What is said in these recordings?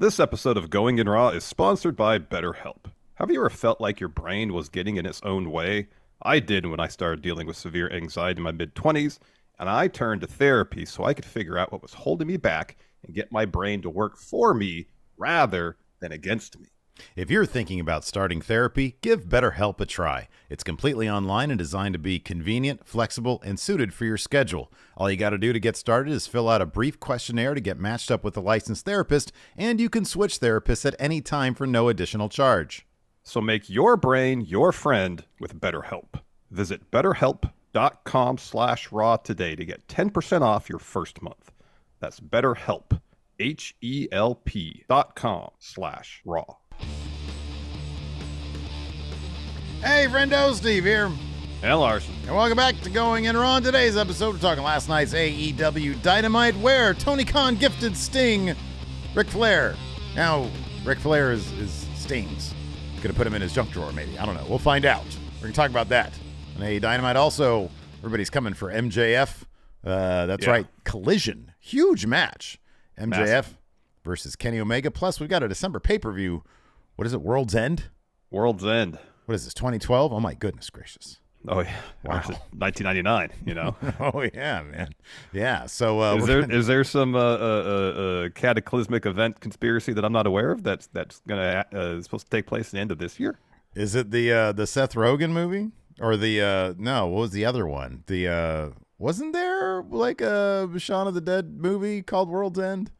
This episode of Going in Raw is sponsored by BetterHelp. Have you ever felt like your brain was getting in its own way? I did when I started dealing with severe anxiety in my mid-20s, and I turned to therapy so I could figure out what was holding me back and get my brain to work for me rather than against me. If you're thinking about starting therapy, give BetterHelp a try. It's completely online and designed to be convenient, flexible, and suited for your schedule. All you got to do to get started is fill out a brief questionnaire to get matched up with a licensed therapist, and you can switch therapists at any time for no additional charge. So make your brain your friend with BetterHelp. Visit BetterHelp.com/raw today to get 10% off your first month. That's BetterHelp, HELP.com/raw. Hey, Friendo, Steve here. And Larson. And welcome back to Going In Raw. On today's episode, we're talking last night's AEW Dynamite, where Tony Khan gifted Sting Ric Flair. Now, Ric Flair is Sting's. Gonna put him in his junk drawer, maybe. I don't know. We'll find out. We're gonna talk about that. On AEW Dynamite, also, everybody's coming for MJF. That's right. Collision. Huge match. MJF Massive. versus Kenny Omega. Plus, we've got a December pay-per-view. What is it? World's End? World's End. What is this, 2012? Oh, my goodness gracious. Oh, yeah. Wow. 1999, you know. Oh, yeah, man. Yeah, so... is there some cataclysmic event conspiracy that I'm not aware of that's gonna supposed to take place at the end of this year? Is it the Seth Rogen movie? Or the... no, what was the other one? The... wasn't there like a Shaun of the Dead movie called World's End?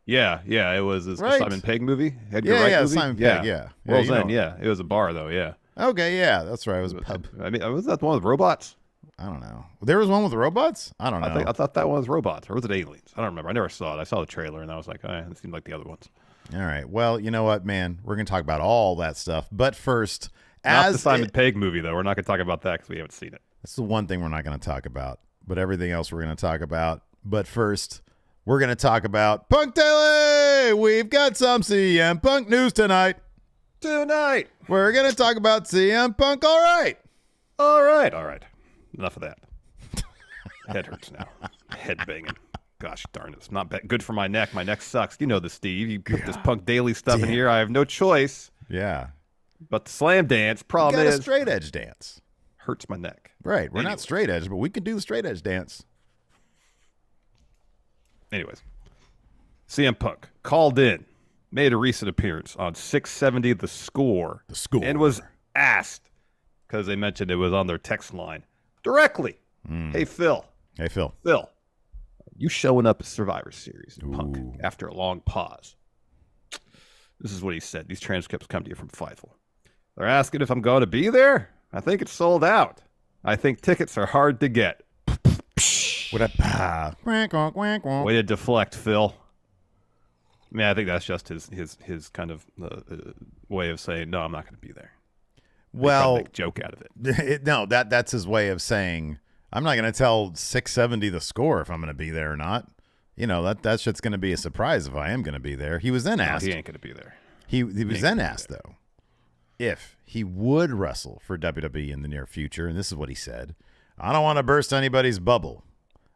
Yeah, it was a Right. Simon Pegg movie. Edgar Wright movie? Simon Pegg, yeah. World's you know. End, yeah. It was a bar, though, yeah. Okay, yeah, that's right. It was a pub. I mean, was that the one with robots? I don't know. There was one with robots? I don't know. I thought that one was robots, or was it aliens? I don't remember. I never saw it. I saw the trailer, and I was like, it seemed like the other ones. All right. Well, you know what, man? We're going to talk about all that stuff. But first, Not the Simon Pegg movie, though. We're not going to talk about that because we haven't seen it. That's the one thing we're not going to talk about. But everything else we're going to talk about. But first, we're going to talk about Punk Daily. We've got some CM Punk news tonight. Tonight. We're going to talk about CM Punk. All right. All right. Enough of that. Head hurts now. Head banging. Gosh darn it. It's not good for my neck. My neck sucks. You know this, Steve. You put this Punk Daily stuff in here. I have no choice. Yeah. But the slam dance, problem got is... a straight edge dance. Hurts my neck. Right. We're Anyway. not straight edge, but we can do the straight edge dance. Anyways. CM Punk called in, made a recent appearance on 670 The Score. The Score. And was asked, because they mentioned it was on their text line, directly. Hey, Phil. Hey, Phil. Phil, you showing up at Survivor Series, Punk, Ooh. after a long pause. This is what he said. These transcripts come to you from Fightful. They're asking if I'm going to be there. I think it's sold out. I think tickets are hard to get. What a Way to deflect, Phil. I mean, I think that's just his kind of way of saying, no, I'm not going to be there. Well, make a joke out of it. No, that's his way of saying, I'm not going to tell 670 The Score if I'm going to be there or not. You know, that shit's going to be a surprise if I am going to be there. He was then asked. No, he ain't going to be there. He was then asked, though, if he would wrestle for WWE in the near future. And this is what he said. I don't want to burst anybody's bubble.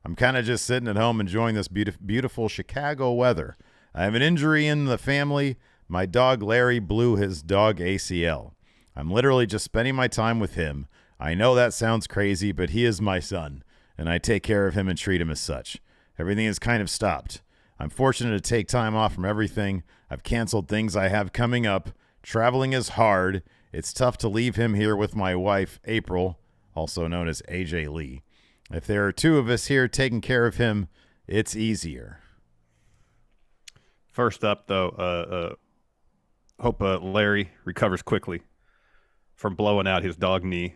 I'm kind of just sitting at home enjoying this beautiful Chicago weather. I have an injury in the family. My dog Larry blew his dog ACL. I'm literally just spending my time with him. I know that sounds crazy, but he is my son, and I take care of him and treat him as such. Everything is kind of stopped. I'm fortunate to take time off from everything. I've canceled things I have coming up. Traveling is hard. It's tough to leave him here with my wife, April, also known as AJ Lee. If there are two of us here taking care of him, it's easier. First up, though, hope Larry recovers quickly from blowing out his dog knee.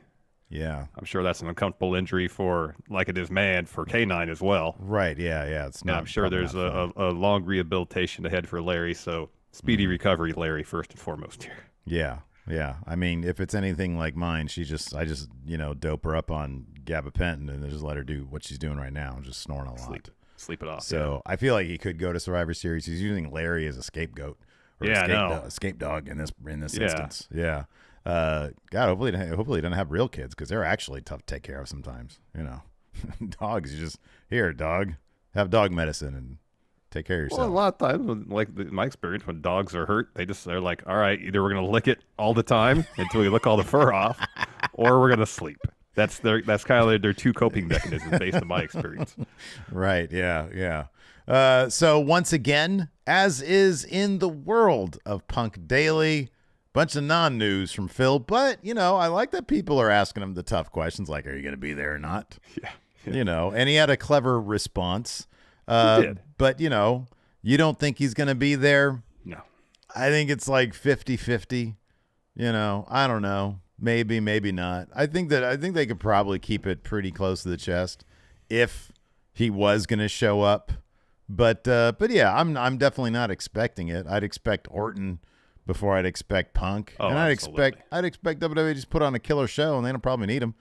Yeah. I'm sure that's an uncomfortable injury for, like it is man, for K9 as well. Right, yeah. It's not. I'm sure there's a long rehabilitation ahead for Larry, so speedy recovery, Larry, first and foremost here. Yeah. I mean, if it's anything like mine, I just dope her up on gabapentin and then just let her do what she's doing right now, just snoring a lot. Sleep it off. So I feel like he could go to Survivor Series. He's using Larry as a scapegoat or a scape dog in this instance. Yeah. God, hopefully he doesn't have real kids because they're actually tough to take care of sometimes. You know, dogs. You just here, dog, have dog medicine and Take care of Well, a yourself. lot of times, in my experience, when dogs are hurt, they're like, all right, either we're gonna lick it all the time until we lick all the fur off, or we're gonna sleep. That's kind of their two coping mechanisms based on my experience. Right. Yeah. Yeah. So once again, as is in the world of Punk Daily, bunch of non-news from Phil, but I like that people are asking him the tough questions, like, "Are you going to be there or not?" Yeah. And he had a clever response. He did. But you don't think he's going to be there? No. I think it's like 50-50. I don't know. Maybe, maybe not. I think they could probably keep it pretty close to the chest if he was going to show up. But yeah, I'm definitely not expecting it. I'd expect Orton before I'd expect Punk. Oh, and I'd expect WWE to just put on a killer show, and they don't probably need him.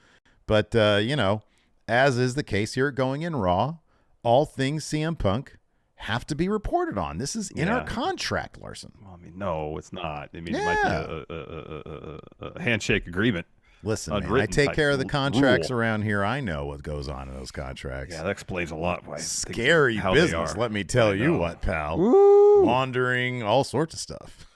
But as is the case here at Going In Raw, all things CM Punk have to be reported on. This is in our contract, Larson. Well, no, it's not. It might be a handshake agreement. Listen, man, I take care of the contracts around here. I know what goes on in those contracts. Yeah, that explains a lot. Scary business, let me tell you what, pal. Woo! Laundering, all sorts of stuff.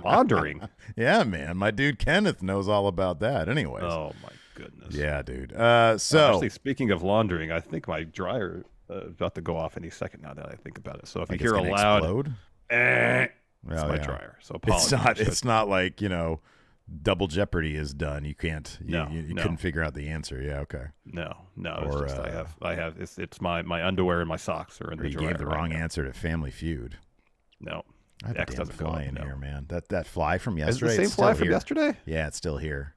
Laundering? Yeah, man. My dude Kenneth knows all about that. Anyways. Oh, my goodness. Yeah, dude. Actually, speaking of laundering, I think my dryer is about to go off any second now that I think about it. So if you hear a loud... Explode? It's my dryer. So It's not like, Double Jeopardy is done. You can't. You couldn't figure out the answer. Yeah. Okay. No. Or, I have. It's my underwear and my socks are in the dryer. You gave the wrong answer to Family Feud. No. I have a damn fly in here, man. That fly from yesterday. Is it the same fly from yesterday? Yeah, it's still here.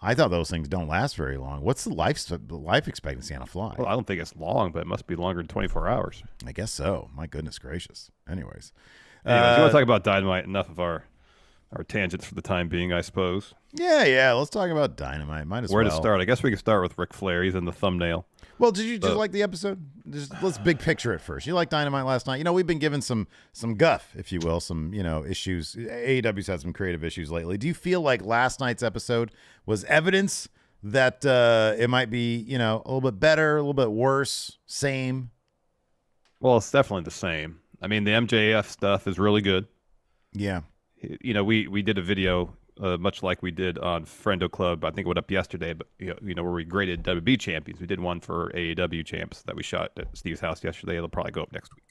I thought those things don't last very long. What's the life expectancy on a fly? Well, I don't think it's long, but it must be longer than 24 hours. I guess so. My goodness gracious. Anyways, you want to talk about Dynamite? Enough of our tangents for the time being, I suppose. Yeah. Let's talk about Dynamite. Might as well. Where to start? I guess we can start with Ric Flair. He's in the thumbnail. Well, did you just like the episode? Let's big picture it first. You like Dynamite last night? We've been given some guff, if you will, some issues. AEW's had some creative issues lately. Do you feel like last night's episode was evidence that it might be a little bit better, a little bit worse, same? Well, it's definitely the same. I mean, the MJF stuff is really good. Yeah. We did a video, much like we did on Friendo Club. I think it went up yesterday, but where we graded WB champions. We did one for AEW champs that we shot at Steve's house yesterday. It'll probably go up next week.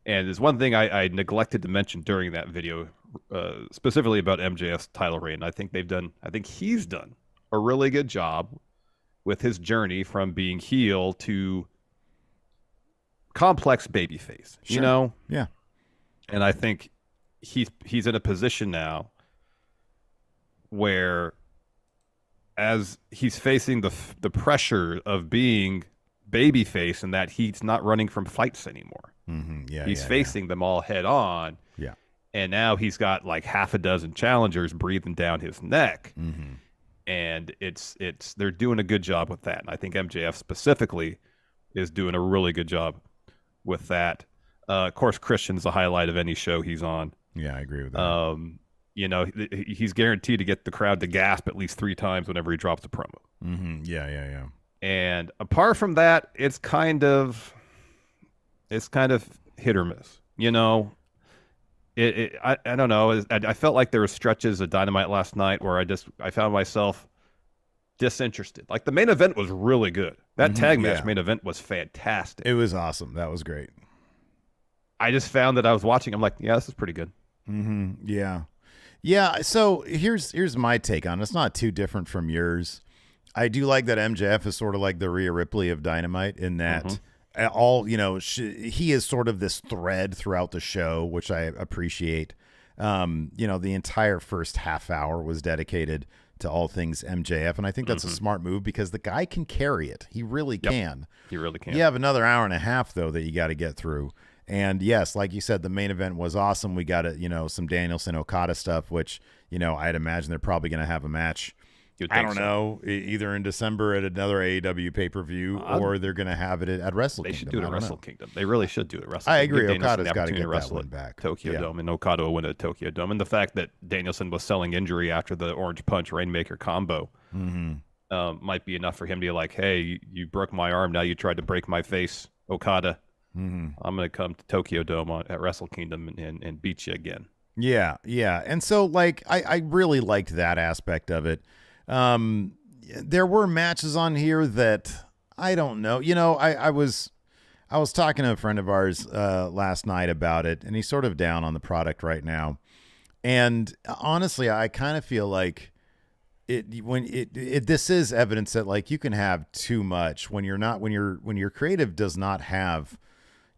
And there's one thing I neglected to mention during that video, specifically about MJF's title reign. I think he's done a really good job with his journey from being heel to complex babyface. Sure. Yeah. And I think he's in a position now where, as he's facing the pressure of being babyface, and that he's not running from fights anymore. Mm-hmm. Yeah, he's facing them all head on. Yeah, and now he's got like half a dozen challengers breathing down his neck, and they're doing a good job with that. And I think MJF specifically is doing a really good job with that. Of course, Christian's the highlight of any show he's on. Yeah, I agree with that. He's guaranteed to get the crowd to gasp at least 3 times whenever he drops a promo. Mm-hmm. Yeah. And apart from that, it's kind of hit or miss. I don't know. I felt like there were stretches of Dynamite last night where I found myself disinterested. Like, the main event was really good. That tag match main event was fantastic. It was awesome. That was great. I just found that I was watching. I'm like, yeah, this is pretty good. Mm-hmm. Yeah. So here's my take on it. It's not too different from yours. I do like that MJF is sort of like the Rhea Ripley of Dynamite in that he is sort of this thread throughout the show, which I appreciate. The entire first half hour was dedicated to all things MJF, and I think that's a smart move because the guy can carry it. He really can. He really can. You have another hour and a half though that you got to get through. And yes, like you said, the main event was awesome. We got some Danielson Okada stuff, which, I'd imagine they're probably going to have a match. I don't know, either in December at another AEW pay-per-view or they're going to have it at Wrestle Kingdom. They should do it at Wrestle Kingdom. They really should do it at Wrestle Kingdom. I agree. Okada's got to get that one back. Tokyo Dome, and Okada will win at Tokyo Dome. And the fact that Danielson was selling injury after the Orange Punch Rainmaker combo might be enough for him to be like, hey, you broke my arm. Now you tried to break my face, Okada. I'm going to come to Tokyo Dome at Wrestle Kingdom and beat you again. Yeah, yeah. And so, like, I really liked that aspect of it. There were matches on here that I don't know. You know, I was talking to a friend of ours last night about it, and he's sort of down on the product right now. And honestly, I kind of feel like this is evidence that, like, you can have too much when your creative does not have,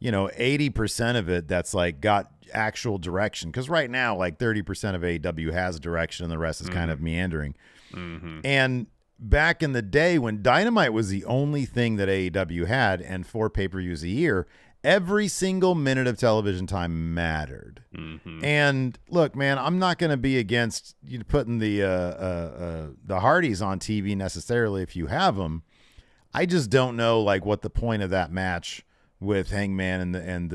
80% of it that's like got actual direction. Because right now, like 30% of AEW has direction and the rest is kind of meandering. And back in the day when Dynamite was the only thing that AEW had, and 4 pay-per-views a year, every single minute of television time mattered. And look, man, I'm not going to be against you putting the Hardys on TV necessarily if you have them. I just don't know, like, what the point of that match with Hangman and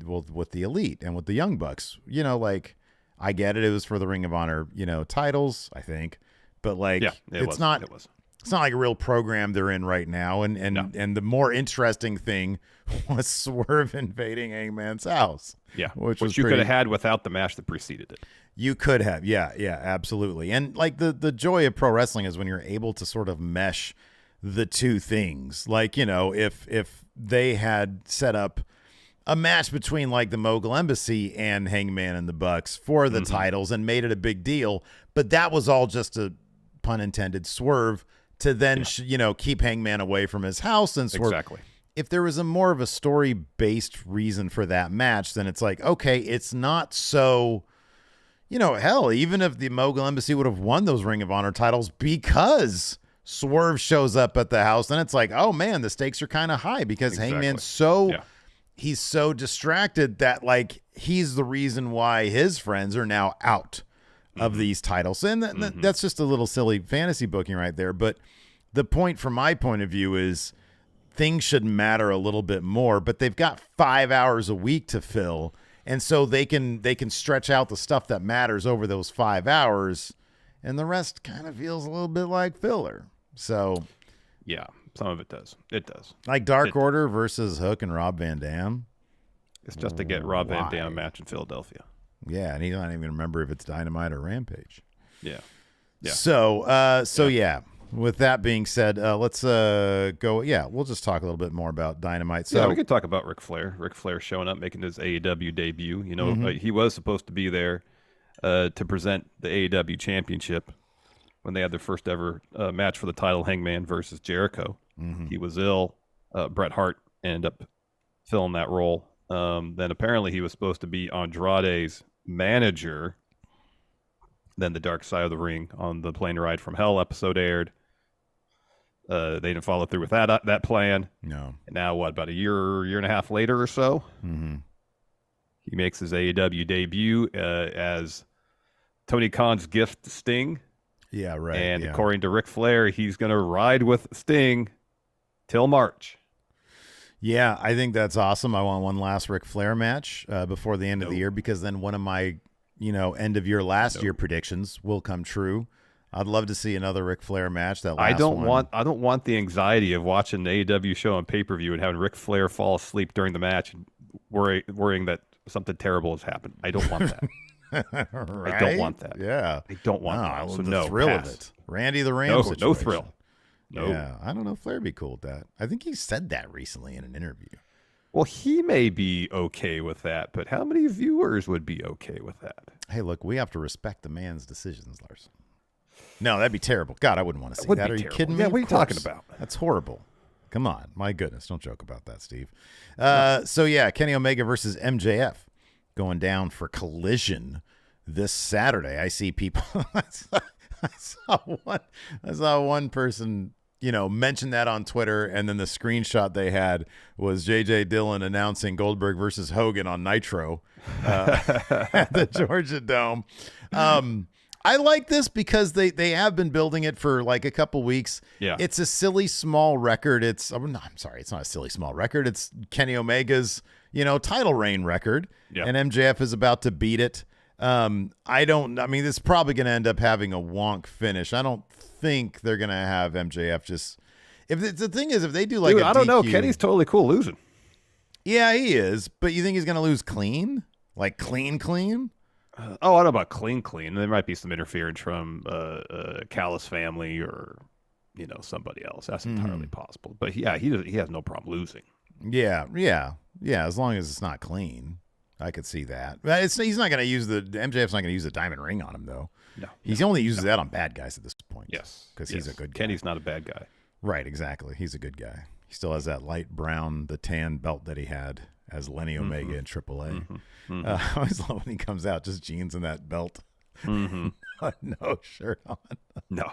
with the Elite and with the Young Bucks. Like, I get it. It was for the Ring of Honor, titles, I think. But, like, it's not like a real program they're in right now. And the more interesting thing was Swerve invading Hangman's house. Yeah, which you could have had without the match that preceded it. You could have. Yeah, absolutely. And, like, the joy of pro wrestling is when you're able to sort of mesh the two things. Like, if they had set up a match between, like, the Mogul Embassy and Hangman and the Bucks for the titles and made it a big deal, but that was all just a, pun intended, swerve to then keep Hangman away from his house and swerve. Exactly. If there was a more of a story-based reason for that match, then it's like, okay, it's not so, hell, even if the Mogul Embassy would have won those Ring of Honor titles because Swerve shows up at the house, then it's like, oh man, the stakes are kind of high because Hangman's he's so distracted that, like, he's the reason why his friends are now out of these titles. And that's just a little silly fantasy booking right there. But the point from my point of view is things should matter a little bit more, but they've got 5 hours a week to fill. And so they can stretch out the stuff that matters over those 5 hours, and the rest kind of feels a little bit like filler. So yeah, some of it does. It does. Like Dark Order versus Hook and Rob Van Dam. It's just to get Rob Van Dam a match in Philadelphia. Yeah, and he's not even remember if it's Dynamite or Rampage. Yeah. So yeah. With that being said, let's go. Yeah, we'll just talk a little bit more about Dynamite. So we could talk about Ric Flair. Ric Flair showing up, making his AEW debut. He was supposed to be there to present the AEW championship when they had their first ever match for the title, Hangman versus Jericho. He was ill. Bret Hart ended up filling that role. Then apparently he was supposed to be Andrade's manager. Then the Dark Side of the Ring on the Plane Ride from Hell episode aired. They didn't follow through with that plan. No. And now, about a year and a half later or so, he makes his AEW debut as Tony Khan's gift to Sting. Yeah, right. And according to Ric Flair, he's going to ride with Sting till March. Yeah, I think that's awesome. I want one last Ric Flair match before the end of the year, because then one of my end of year last year predictions will come true. I'd love to see another Ric Flair match. I don't want the anxiety of watching the AEW show on pay-per-view and having Ric Flair fall asleep during the match and worrying that something terrible has happened. I don't want that. Right? I don't want that. Yeah. I don't want that. I love so the no, thrill pass. of it. Randy the Ram situation. No thrill. No. Yeah, I don't know if Flair would be cool with that. I think he said that recently in an interview. Well, he may be okay with that, but how many viewers would be okay with that? Hey, look, we have to respect the man's decisions, Larson. No, that'd be terrible. God, I wouldn't want to see that. Are you kidding me? Yeah, what are you talking about? That's horrible. Come on. My goodness. Don't joke about that, Steve. So, yeah, Kenny Omega versus MJF going down for Collision this Saturday. I see people. I saw one person, mention that on Twitter, and then the screenshot they had was J.J. Dillon announcing Goldberg versus Hogan on Nitro at the Georgia Dome. I like this because they have been building it for like a couple weeks. Yeah. It's a silly small record. It's not a silly small record. It's Kenny Omega's, title reign record. Yeah. And MJF is about to beat it. This is probably going to end up having a wonk finish. I don't think they're going to have MJF just. The thing is, if they do like, I don't know. Kenny's totally cool losing. Yeah, he is. But you think he's going to lose clean? Like clean? I don't know about clean. There might be some interference from Callis family or somebody else. That's entirely possible. But he has no problem losing. Yeah. As long as it's not clean, I could see that. He's not going to use MJF's not going to use the diamond ring on him though. No, he only uses that on bad guys at this point. Yes, because he's a good guy. Kenny's not a bad guy. Right, exactly. He's a good guy. He still has that light brown, the tan belt that he had as Lenny Omega in AAA. I always love when he comes out, just jeans and that belt. No shirt on. No.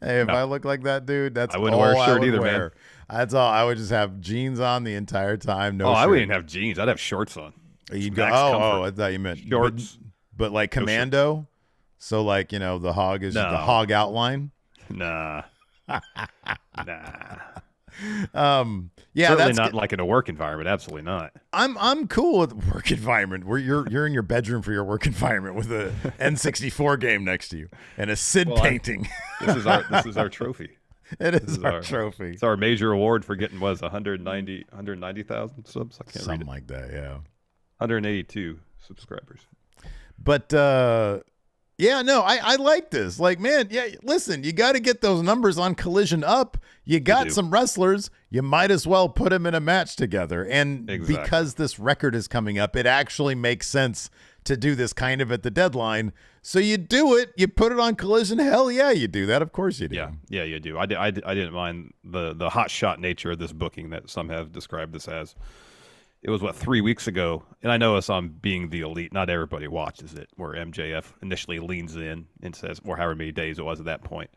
Hey, if I look like that, dude, that's I wouldn't wear a shirt either, man. That's all. I would just have jeans on the entire time. No, I wouldn't have jeans. I'd have shorts on. You'd go, I thought you meant shorts. But like commando, so like the hog is the hog outline. Nah. Yeah, certainly not like in a work environment. Absolutely not. I'm cool with work environment where you're in your bedroom for your work environment with a N64 game next to you and a Sid painting. This is our trophy. It is our trophy. It's our major award for getting 190,000 subs. I can't something read it. Like that. Yeah, 182 subscribers. But yeah, no, I like this. Like, man, yeah, listen, you got to get those numbers on Collision up. You got some wrestlers. You might as well put them in a match together. And because this record is coming up, it actually makes sense to do this kind of at the deadline. So you do it. You put it on Collision. Hell yeah, you do that. Of course you do. Yeah, you do. I didn't mind the hot shot nature of this booking that some have described this as. It was 3 weeks ago, and I know it's on Being the Elite. Not everybody watches it, where MJF initially leans in and says, or however many days it was at that point,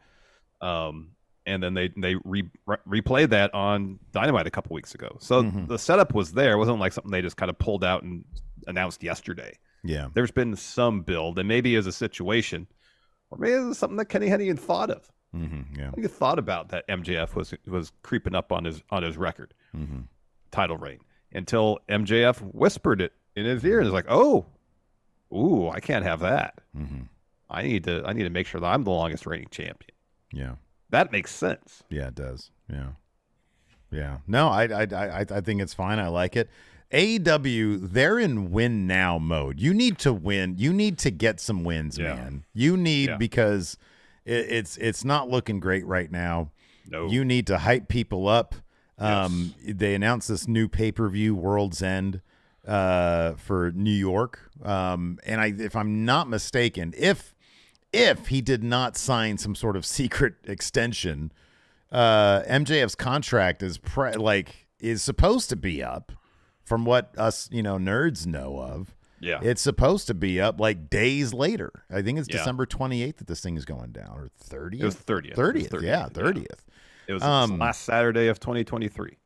and then they replayed that on Dynamite a couple weeks ago. So the setup was there. It wasn't like something they just kind of pulled out and announced yesterday. Yeah, there's been some build, and maybe as a situation, or maybe it's something that Kenny hadn't even thought of. Yeah, he thought about that MJF was creeping up on his record title reign. Until MJF whispered it in his ear, and it's like, "Oh, I can't have that. I need to make sure that I'm the longest reigning champion." Yeah, that makes sense. Yeah, it does. Yeah. No, I think it's fine. I like it. AEW, they're in win now mode. You need to win. You need to get some wins, man. You need because it's not looking great right now. No, you need to hype people up. They announced this new pay-per-view World's End for New York. And if I'm not mistaken, if he did not sign some sort of secret extension, MJF's contract is supposed to be up from what us, nerds know of. Yeah. It's supposed to be up like days later. I think it's December 28th that this thing is going down, or 30th. It was 30th. 30th. Yeah, 30th. Yeah. It was last Saturday of 2023.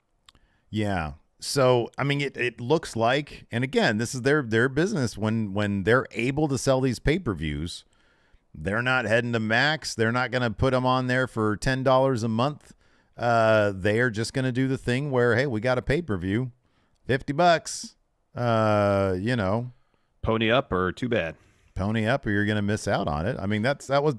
Yeah. So, I mean, it looks like, and again, this is their business. When they're able to sell these pay-per-views, they're not heading to Max. They're not going to put them on there for $10 a month. They are just going to do the thing where, hey, we got a pay-per-view, $50. Pony up or too bad. Pony up or you're going to miss out on it. I mean, that was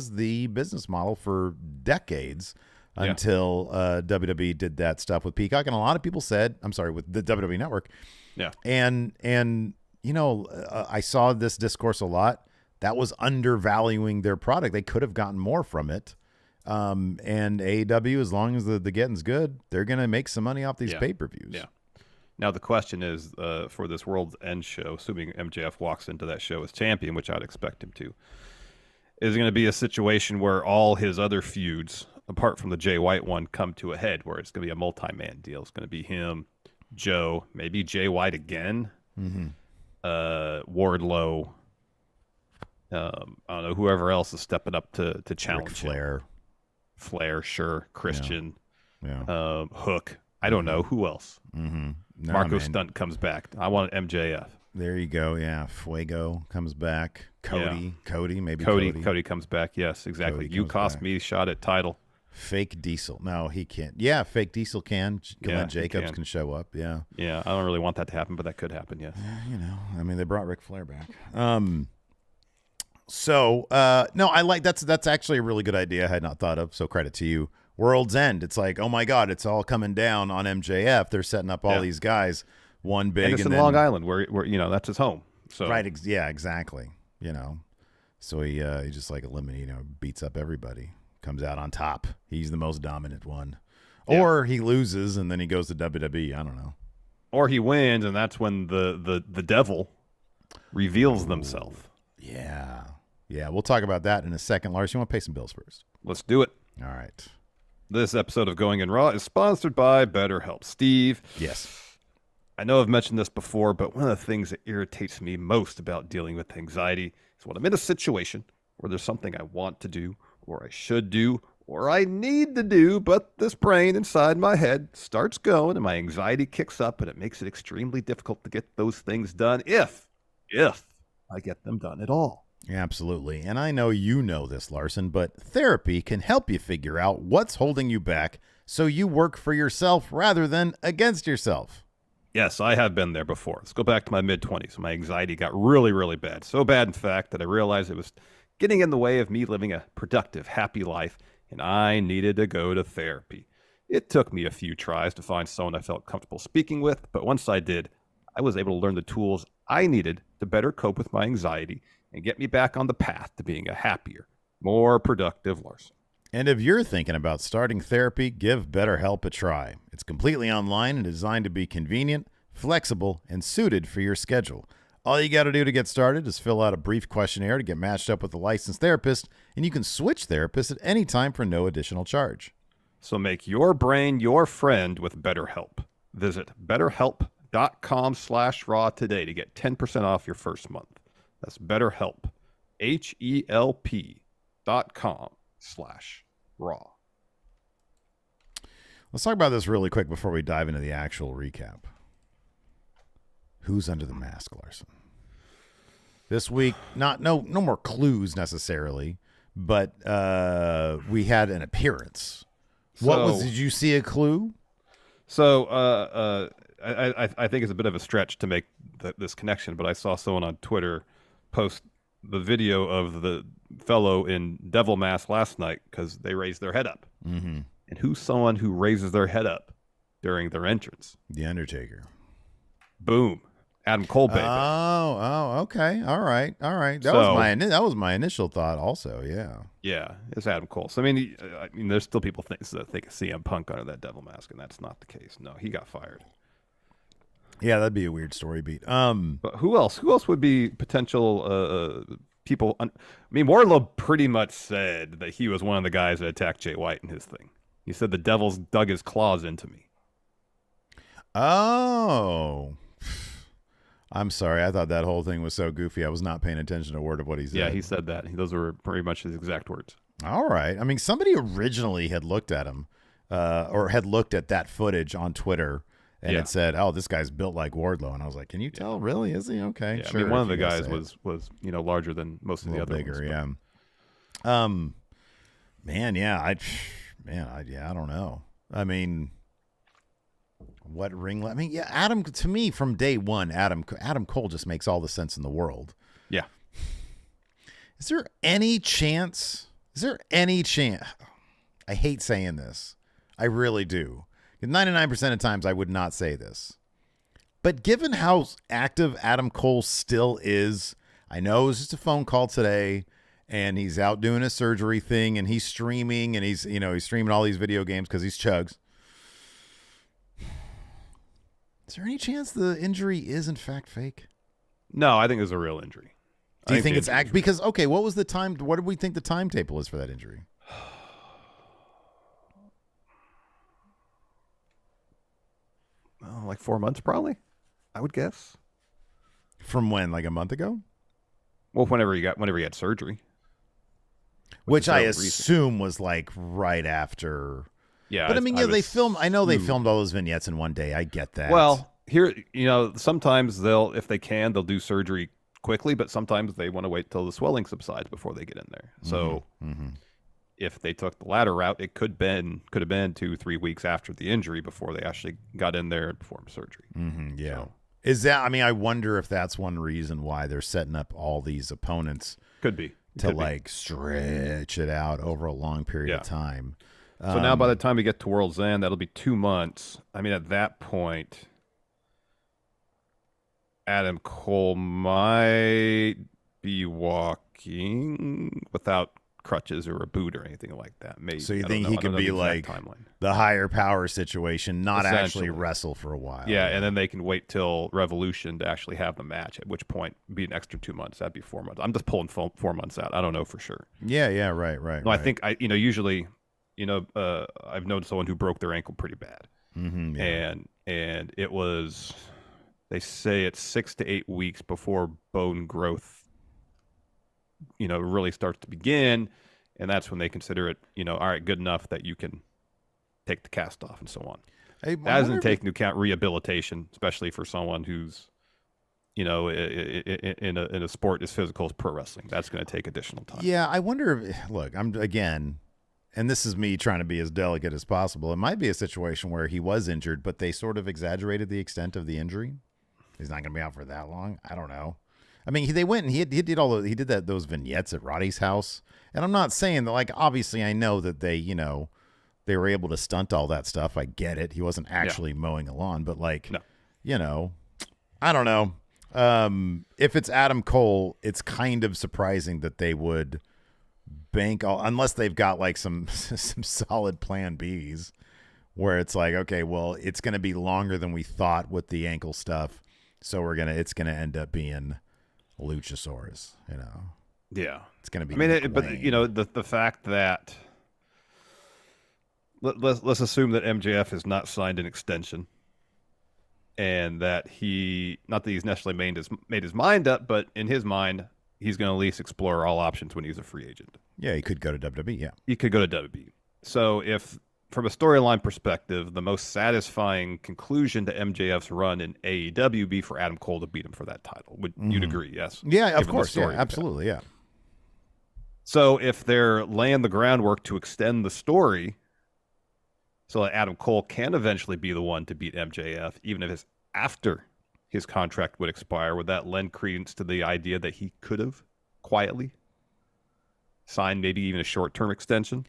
the business model for decades until WWE did that stuff with Peacock, and a lot of people said, I'm sorry, with the WWE Network. Yeah. And I saw this discourse a lot. That was undervaluing their product. They could have gotten more from it. And AEW, as long as the getting's good, they're going to make some money off these pay-per-views. Yeah. Now, the question is, for this World's End show, assuming MJF walks into that show as champion, which I'd expect him to, is it going to be a situation where all his other feuds, apart from the Jay White one, come to a head, where it's going to be a multi-man deal? It's going to be him, Joe, maybe Jay White again, Wardlow, I don't know, whoever else is stepping up to challenge Flair. Flair, sure. Christian, Yeah. Hook. I don't know. Who else? No, Marco man. Stunt comes back. I want MJF. There you go. Yeah. Fuego comes back. Cody. Cody comes back. Yes, exactly. Cody You comes cost back. me a shot at title. Fake Diesel. No, he can't. Yeah, Fake Diesel can. Glenn he Jacobs can show up. Yeah. Yeah, I don't really want that to happen, but that could happen, yes. I mean, they brought Ric Flair back. No, I like that's actually a really good idea I had not thought of. So credit to you. World's End. It's like, oh my God, it's all coming down on MJF. They're setting up all these guys, one big, and it's in then, Long Island, where that's his home. So right, yeah, exactly. So he just like beats up everybody, comes out on top. He's the most dominant one, or he loses and then he goes to WWE. I don't know. Or he wins, and that's when the devil reveals themselves. Yeah. We'll talk about that in a second. Lars, you want to pay some bills first? Let's do it. All right. This episode of Going in Raw is sponsored by BetterHelp. Steve. Yes. I know I've mentioned this before, but one of the things that irritates me most about dealing with anxiety is when I'm in a situation where there's something I want to do, or I should do, or I need to do, but this brain inside my head starts going and my anxiety kicks up and it makes it extremely difficult to get those things done if I get them done at all. Absolutely. And I know you know this, Larson, but therapy can help you figure out what's holding you back so you work for yourself rather than against yourself. Yes, I have been there before. Let's go back to my mid-20s. My anxiety got really, really bad. So bad, in fact, that I realized it was getting in the way of me living a productive, happy life, and I needed to go to therapy. It took me a few tries to find someone I felt comfortable speaking with, but once I did, I was able to learn the tools I needed to better cope with my anxiety and get me back on the path to being a happier, more productive Larson. And if you're thinking about starting therapy, give BetterHelp a try. It's completely online and designed to be convenient, flexible, and suited for your schedule. All you got to do to get started is fill out a brief questionnaire to get matched up with a licensed therapist, and you can switch therapists at any time for no additional charge. So make your brain your friend with BetterHelp. Visit BetterHelp.com/raw today to get 10% off your first month. That's BetterHelp, HELP.com/raw. Let's talk about this really quick before we dive into the actual recap. Who's under the mask, Larson? This week, no more clues necessarily, but we had an appearance. Did you see a clue? So I think it's a bit of a stretch to make this connection, but I saw someone on Twitter post the video of the fellow in devil mask last night because they raised their head up. Mm-hmm. And who's someone who raises their head up during their entrance? The Undertaker. Boom. Adam Cole, baby. Oh, okay. All right. That was my initial thought also, yeah. Yeah, it's Adam Cole. So, I mean, there's still people that think of CM Punk under that devil mask, and that's not the case. No, he got fired. Yeah, that'd be a weird story beat. But who else? Who else would be potential people? Wardlow pretty much said that he was one of the guys that attacked Jay White in his thing. He said the devil's dug his claws into me. Oh. I'm sorry. I thought that whole thing was so goofy. I was not paying attention to a word of what he said. Yeah, he said that. Those were pretty much his exact words. All right. I mean, somebody originally had looked at him or had looked at that footage on Twitter and it said, "Oh, this guy's built like Wardlow." And I was like, "Can you tell? Really? Is he okay?" Yeah, sure. One of the guys was larger than most of the other bigger, ones. Yeah. I don't know. I mean, what ring? Adam, to me, from day one, Adam Cole just makes all the sense in the world. Yeah. Is there any chance? I hate saying this. I really do. 99% of times I would not say this. But given how active Adam Cole still is, I know it was just a phone call today, and he's out doing a surgery thing, and he's streaming, and he's streaming all these video games because he's chugs. Is there any chance the injury is in fact fake? No, I think it was a real injury. Do you think it's because what was the time? What did we think the timetable is for that injury? Like 4 months, probably. I would guess. From when? Like a month ago? Well, whenever he had surgery. Which I assume was like right after. Yeah. But they filmed. I know they filmed all those vignettes in one day. I get that. Well, here, sometimes they'll do surgery quickly, but sometimes they want to wait till the swelling subsides before they get in there. So if they took the latter route, it could have been 2-3 weeks after the injury before they actually got in there and performed surgery. Yeah. So, is that? I wonder if that's one reason why they're setting up all these opponents. Could be to stretch it out over a long period of time. So now by the time we get to World's End, that'll be 2 months. I mean, at that point, Adam Cole might be walking without crutches or a boot or anything like that. Maybe. So you think he could be like the higher power situation, not actually wrestle for a while? Yeah, and then they can wait till Revolution to actually have the match, at which point be an extra 2 months. That'd be 4 months. I'm just pulling 4 months out. I don't know for sure. Yeah, right. No, I think usually, I've known someone who broke their ankle pretty bad, and it was, they say it's 6 to 8 weeks before bone growth really starts to begin, and that's when they consider it, all right, good enough that you can take the cast off and so on. Hey, that doesn't take into account rehabilitation, especially for someone who's, in a sport as physical as pro wrestling. That's going to take additional time. Yeah, I wonder look, and this is me trying to be as delicate as possible. It might be a situation where he was injured, but they sort of exaggerated the extent of the injury. He's not going to be out for that long. I don't know. I mean, they went and he did those vignettes at Roddy's house, and I'm not saying that, like, obviously I know that they were able to stunt all that stuff. I get it. He wasn't actually mowing a lawn, but like, I don't know. If it's Adam Cole, it's kind of surprising that they would bank unless they've got like some solid plan Bs where it's like, okay, well, it's going to be longer than we thought with the ankle stuff, so it's going to end up being Luchasaurus, Yeah, it's going to be. I mean, but the fact that let's assume that MJF has not signed an extension, and that not that he's necessarily made his mind up, but in his mind, he's going to at least explore all options when he's a free agent. Yeah, he could go to WWE. Yeah, he could go to WWE. So if, from a storyline perspective, the most satisfying conclusion to MJF's run in AEW be for Adam Cole to beat him for that title. Would you'd agree? Yes. Yeah, of course. Yeah, absolutely. Yeah. So if they're laying the groundwork to extend the story so that Adam Cole can eventually be the one to beat MJF, even if it's after his contract would expire, would that lend credence to the idea that he could have quietly signed maybe even a short-term extension?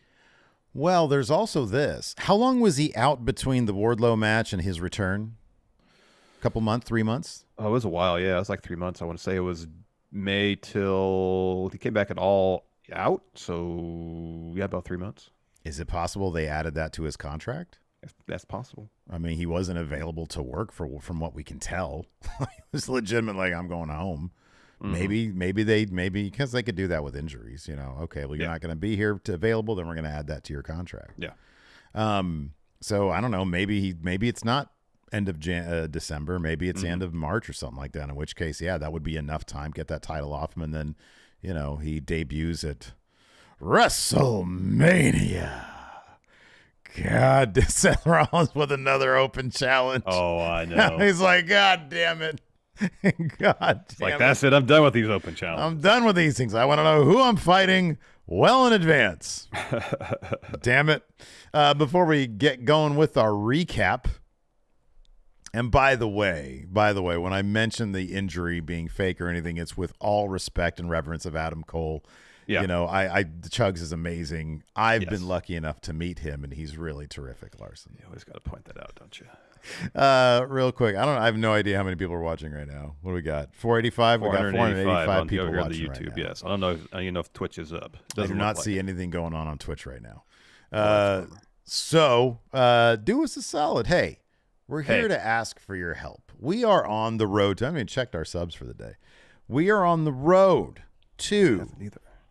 Well, there's also this. How long was he out between the Wardlow match and his return? A couple months, 3 months? Oh, it was a while. Yeah, it was like 3 months. I want to say it was May till he came back at All Out. So, yeah, about 3 months. Is it possible they added that to his contract? That's possible. I mean, he wasn't available to work from what we can tell. It was legitimate, like, I'm going home. Mm-hmm. Maybe because they could do that with injuries, okay, well, you're not going to be here available, then we're going to add that to your contract. Yeah. So I don't know, maybe it's not end of December, maybe it's the end of March or something like that, in which case, yeah, that would be enough time, get that title off him, and then, he debuts at WrestleMania. God, Seth Rollins with another open challenge. Oh, I know. He's like, God damn it. God damn that's it. I'm done with these open challenges. I'm done with these things. I want to know who I'm fighting well in advance. Damn it. Before we get going with our recap, and by the way, when I mention the injury being fake or anything, it's with all respect and reverence of Adam Cole. Yeah. Chugs is amazing. I've been lucky enough to meet him, and he's really terrific, Larson. You always got to point that out, don't you? Real quick, I have no idea how many people are watching right now. What do we got? 485. We got 485 people watching on the YouTube. Right now. Yes, I don't know if Twitch is up. I do not see anything going on Twitch right now. So do us a solid. Hey, we're here to ask for your help. We are on the road to. I mean, checked our subs for the day. We are on the road to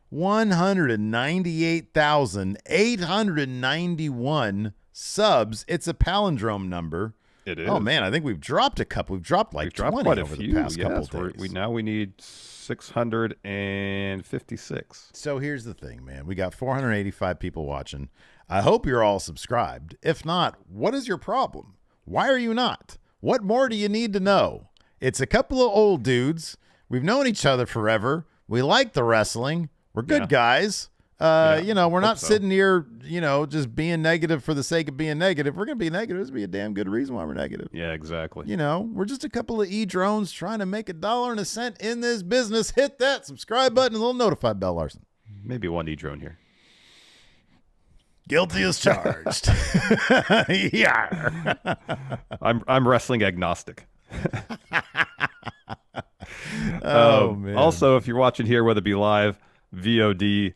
198,891 subs. It's a palindrome number. It is. Oh man, I think we've dropped a couple. We've dropped 20 quite over the past couple days. We need 656. So here's the thing, man. We got 485 people watching. I hope you're all subscribed. If not, what is your problem? Why are you not? What more do you need to know? It's a couple of old dudes. We've known each other forever. We like the wrestling. We're good guys. We're not sitting here, just being negative for the sake of being negative. We're going to be negative. This would be a damn good reason why we're negative. Yeah, exactly. We're just a couple of E-drones trying to make $1.01 in this business. Hit that subscribe button and a little notify bell, Larson. Maybe one E-drone here. Guilty as charged. Yeah. I'm wrestling agnostic. Oh, man. Also, if you're watching here, whether it be live, VOD,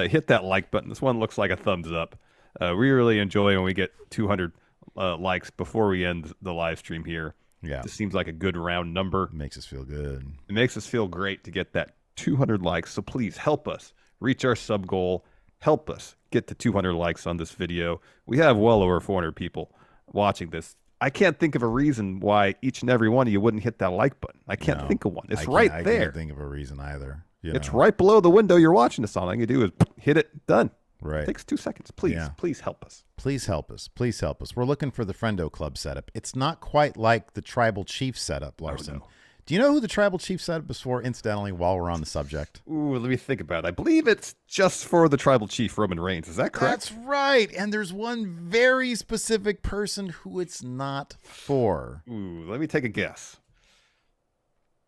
hit that like button. This one looks like a thumbs up. We really enjoy when we get 200 likes before we end the live stream here. Yeah. This seems like a good round number. It makes us feel good. It makes us feel great to get that 200 likes. So please help us reach our sub goal. Help us get to 200 likes on this video. We have well over 400 people watching this. I can't think of a reason why each and every one of you wouldn't hit that like button. I can't think of one. It's right there. I can't think of a reason either. It's right below the window you're watching this on. All you do is hit it. Done. Right. It takes 2 seconds. Please, please help us. Please help us. Please help us. We're looking for the Friendo Club setup. It's not quite like the Tribal Chief setup, Larson. Oh, no. Do you know who the Tribal Chief setup is for, incidentally, while we're on the subject? Ooh, let me think about it. I believe it's just for the Tribal Chief, Roman Reigns. Is that correct? That's right. And there's one very specific person who it's not for. Ooh, let me take a guess.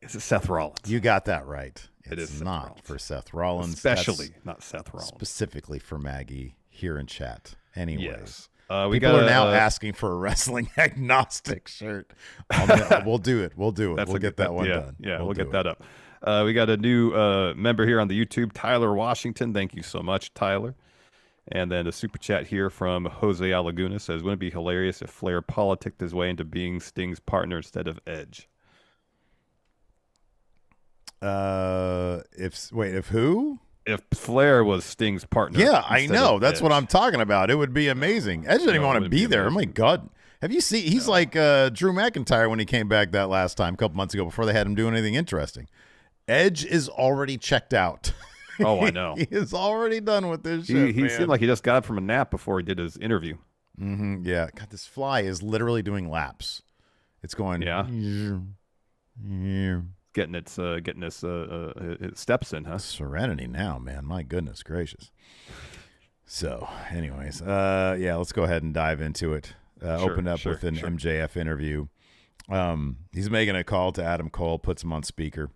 Is it Seth Rollins? You got that right. It is not Seth Rollins. for Seth Rollins. Especially That's not Seth Rollins. specifically for Maggie here in chat. Anyways. Yes. People are now asking for a wrestling agnostic shirt. We'll do it. We'll get that one done. Yeah, we'll get that up. We got a new member here on the YouTube, Tyler Washington. Thank you so much, Tyler. And then a super chat here from Jose Alaguna says, wouldn't it be hilarious if Flair politicked his way into being Sting's partner instead of Edge? If who? If Flair was Sting's partner. Yeah, I know. That's Edge. what I'm talking about. It would be amazing. Edge didn't even want to be there. Oh my God. Have you seen? He's like Drew McIntyre when he came back that last time, a couple months ago, before they had him do anything interesting. Edge is already checked out. Oh, I know. He is already done with this shit. He seemed like he just got up from a nap before he did his interview. Mm-hmm, yeah. God, this fly is literally doing laps. It's going. Yeah. Getting its steps in, huh? Serenity now, man. My goodness gracious. So, anyways, let's go ahead and dive into it. Open up with an MJF interview. He's making a call to Adam Cole, puts him on speaker.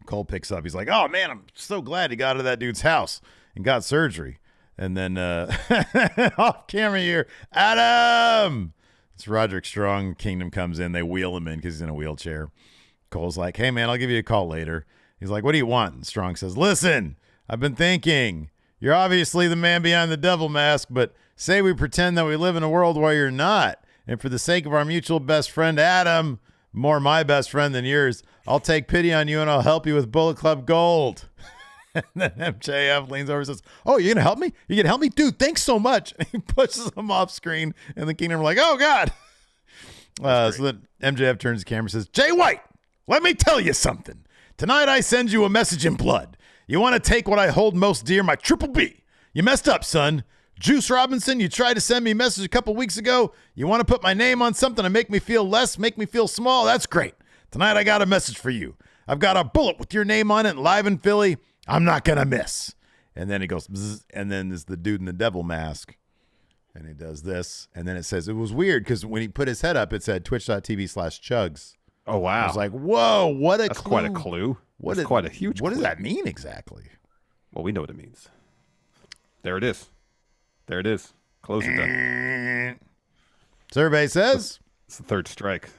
Cole picks up. He's like, "Oh man, I'm so glad he got to that dude's house and got surgery." And then off camera here, Adam. It's Roderick Strong. Kingdom comes in. They wheel him in because he's in a wheelchair. Cole's like, "Hey man, I'll give you a call later." He's like, "What do you want?" And Strong says, "Listen, I've been thinking. You're obviously the man behind the devil mask, but say we pretend that we live in a world where you're not. And for the sake of our mutual best friend, Adam, more my best friend than yours, I'll take pity on you and I'll help you with Bullet Club Gold." And then MJF leans over and says, "Oh, you're going to help me? You going to help me? Dude, thanks so much." And he pushes him off screen, and the Kingdom are like, "Oh, God." So then MJF turns the camera and says, "Jay White, let me tell you something. Tonight I send you a message in blood. You want to take what I hold most dear, my Triple B. You messed up, son. Juice Robinson, you tried to send me a message a couple weeks ago. You want to put my name on something to make me feel less, make me feel small? That's great. Tonight I got a message for you. I've got a bullet with your name on it live in Philly. I'm not going to miss." And then he goes, bzz, and then there's the dude in the devil mask. And he does this. And then it says, it was weird because when he put his head up, it said twitch.tv/chugs. Oh, wow. I was like, whoa, what a That's clue. quite a clue. That's quite a huge clue. What does that mean exactly? Well, we know what it means. There it is. There it is. Close it down. Survey says. It's the third strike.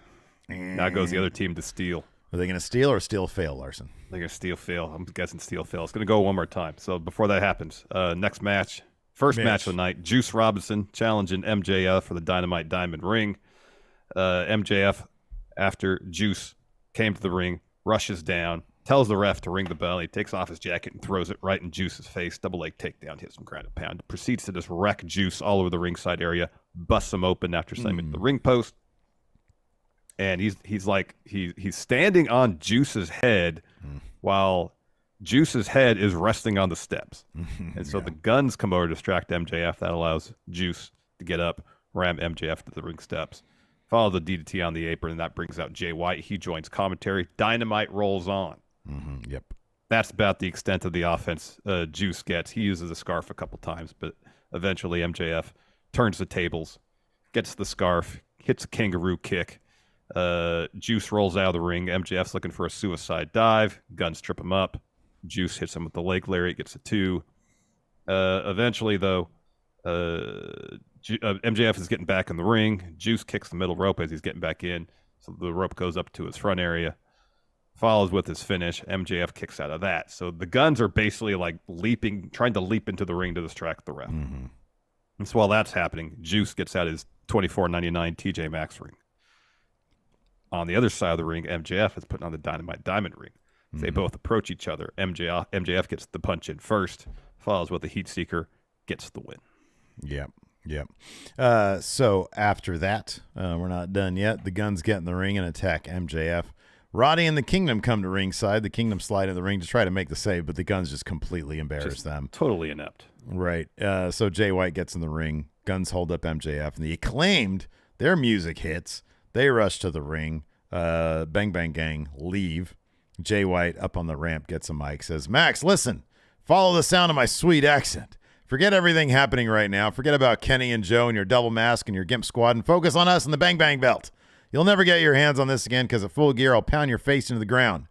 Now goes the other team to steal. Are they going to steal or steal fail, Larson? They're going to steal fail. I'm guessing steal fail. It's going to go one more time. So before that happens, next match, first match of the night, Juice Robinson challenging MJF for the Dynamite Diamond Ring. MJF, after Juice came to the ring, rushes down, tells the ref to ring the bell. He takes off his jacket and throws it right in Juice's face. Double leg takedown, hits him ground and pound. Proceeds to just wreck Juice all over the ringside area, busts him open after slamming the ring post. And he's standing on Juice's head while Juice's head is resting on the steps. And so the guns come over to distract MJF. That allows Juice to get up, ram MJF to the ring steps. Follow the DDT on the apron, and that brings out Jay White. He joins commentary. Dynamite rolls on. Yep. That's about the extent of the offense Juice gets. He uses the scarf a couple times, but eventually MJF turns the tables, gets the scarf, hits a kangaroo kick. Juice rolls out of the ring. MJF's looking for a suicide dive. Guns trip him up. Juice hits him with the leg lariat, gets a 2. Eventually, though, MJF is getting back in the ring. Juice kicks the middle rope as he's getting back in. So the rope goes up to his front area. Follows with his finish. MJF kicks out of that. So the Guns are basically like trying to leap into the ring to distract the ref. Mm-hmm. And so while that's happening, Juice gets out his $24.99 TJ Maxx ring. On the other side of the ring, MJF is putting on the Dynamite Diamond ring. They both approach each other. MJF gets the punch in first, follows with the Heat Seeker, gets the win. Yep. So after that, we're not done yet. The Guns get in the ring and attack MJF. Roddy and the Kingdom come to ringside. The Kingdom slide in the ring to try to make the save, but the Guns just completely embarrass them. Totally inept. Right. So Jay White gets in the ring. Guns hold up MJF, and the Acclaimed, their music hits. They rush to the ring. Bang Bang Gang leave. Jay White up on the ramp gets a mic, says, Max, listen, follow the sound of my sweet accent. Forget everything happening right now. Forget about Kenny and Joe and your double mask and your Gimp squad and focus on us and the Bang Bang belt. You'll never get your hands on this again because at Full Gear, I'll pound your face into the ground.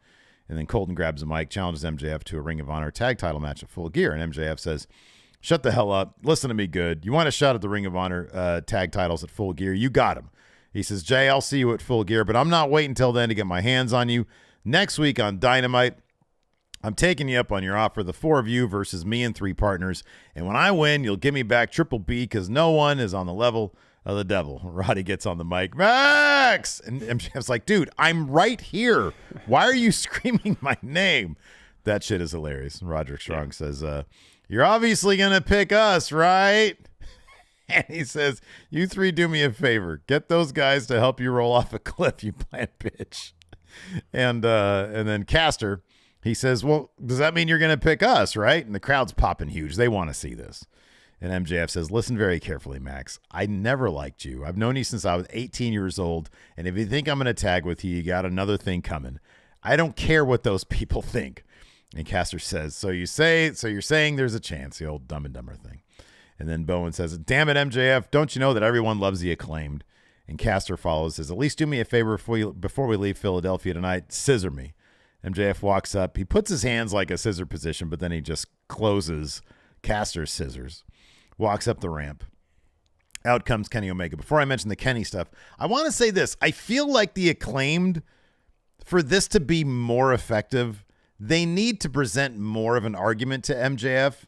And then Colton grabs a mic, challenges MJF to a Ring of Honor tag title match at Full Gear. And MJF says, shut the hell up. Listen to me good. You want a shot at the Ring of Honor tag titles at Full Gear? You got them. He says, Jay, I'll see you at Full Gear, but I'm not waiting until then to get my hands on you. Next week on Dynamite, I'm taking you up on your offer, the 4 of you versus me and 3 partners. And when I win, you'll give me back Triple B because no one is on the level of the devil. Roddy gets on the mic, Max! And MJF's like, dude, I'm right here. Why are you screaming my name? That shit is hilarious. And Roderick Strong says, you're obviously going to pick us, right? And he says, you 3 do me a favor. Get those guys to help you roll off a cliff, you plant bitch. And then Caster, he says, well, does that mean you're going to pick us, right? And the crowd's popping huge. They want to see this. And MJF says, listen very carefully, Max. I never liked you. I've known you since I was 18 years old. And if you think I'm going to tag with you, you got another thing coming. I don't care what those people think. And Caster says, so you're saying there's a chance, the old Dumb and Dumber thing. And then Bowen says, damn it, MJF, don't you know that everyone loves the Acclaimed? And Caster follows, says, at least do me a favor before we leave Philadelphia tonight. Scissor me. MJF walks up. He puts his hands like a scissor position, but then he just closes Caster's scissors. Walks up the ramp. Out comes Kenny Omega. Before I mention the Kenny stuff, I want to say this. I feel like the Acclaimed, for this to be more effective, they need to present more of an argument to MJF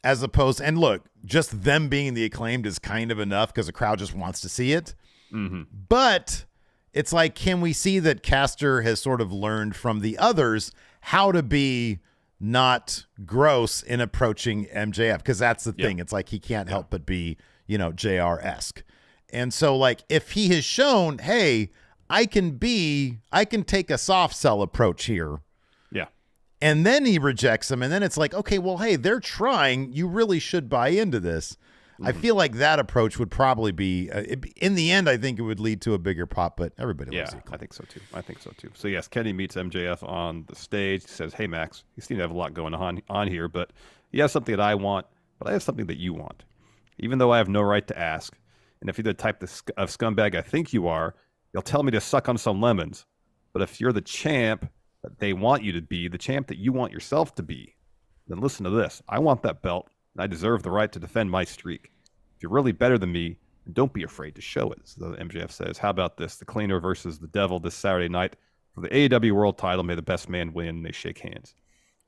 as opposed, and look, just them being the Acclaimed is kind of enough because the crowd just wants to see it. Mm-hmm. But it's like, can we see that Caster has sort of learned from the others how to be not gross in approaching MJF? Because that's the thing. It's like he can't help but be, JR-esque. And so, like, if he has shown, hey, I can take a soft sell approach here. Yeah. And then he rejects them. And then it's like, okay, well, hey, they're trying. You really should buy into this. I feel like that approach would probably be, in the end, I think it would lead to a bigger pop, but everybody loves it. I think so too. So yes, Kenny meets MJF on the stage. He says, hey, Max, you seem to have a lot going on here, but you have something that I want, but I have something that you want. Even though I have no right to ask, and if you're the type of scumbag I think you are, you'll tell me to suck on some lemons. But if you're the champ that they want you to be, the champ that you want yourself to be, then listen to this. I want that belt. I deserve the right to defend my streak. If you're really better than me, don't be afraid to show it. So MJF says, how about this? The Cleaner versus the Devil this Saturday night for the AEW World title. May the best man win. And they shake hands.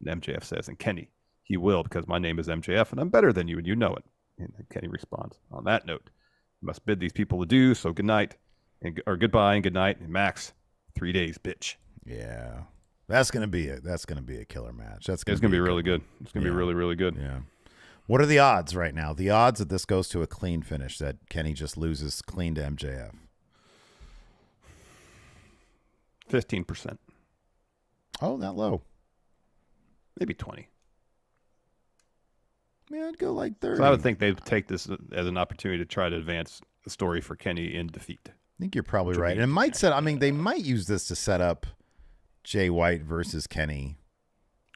And MJF says, and Kenny, he will because my name is MJF and I'm better than you and you know it. And Kenny responds, on that note, you must bid these people adieu. So good night, or goodbye and good night. And Max, 3 days, bitch. Yeah. That's gonna be a killer match. It's gonna be really good. It's gonna be really, really good. Yeah. What are the odds right now? The odds that this goes to a clean finish, that Kenny just loses clean to MJF? 15%. Oh, that low. Maybe 20. Yeah, I'd go like 30. So I would think they'd take this as an opportunity to try to advance the story for Kenny in defeat. I think you're probably right. And it might they might use this to set up Jay White versus Kenny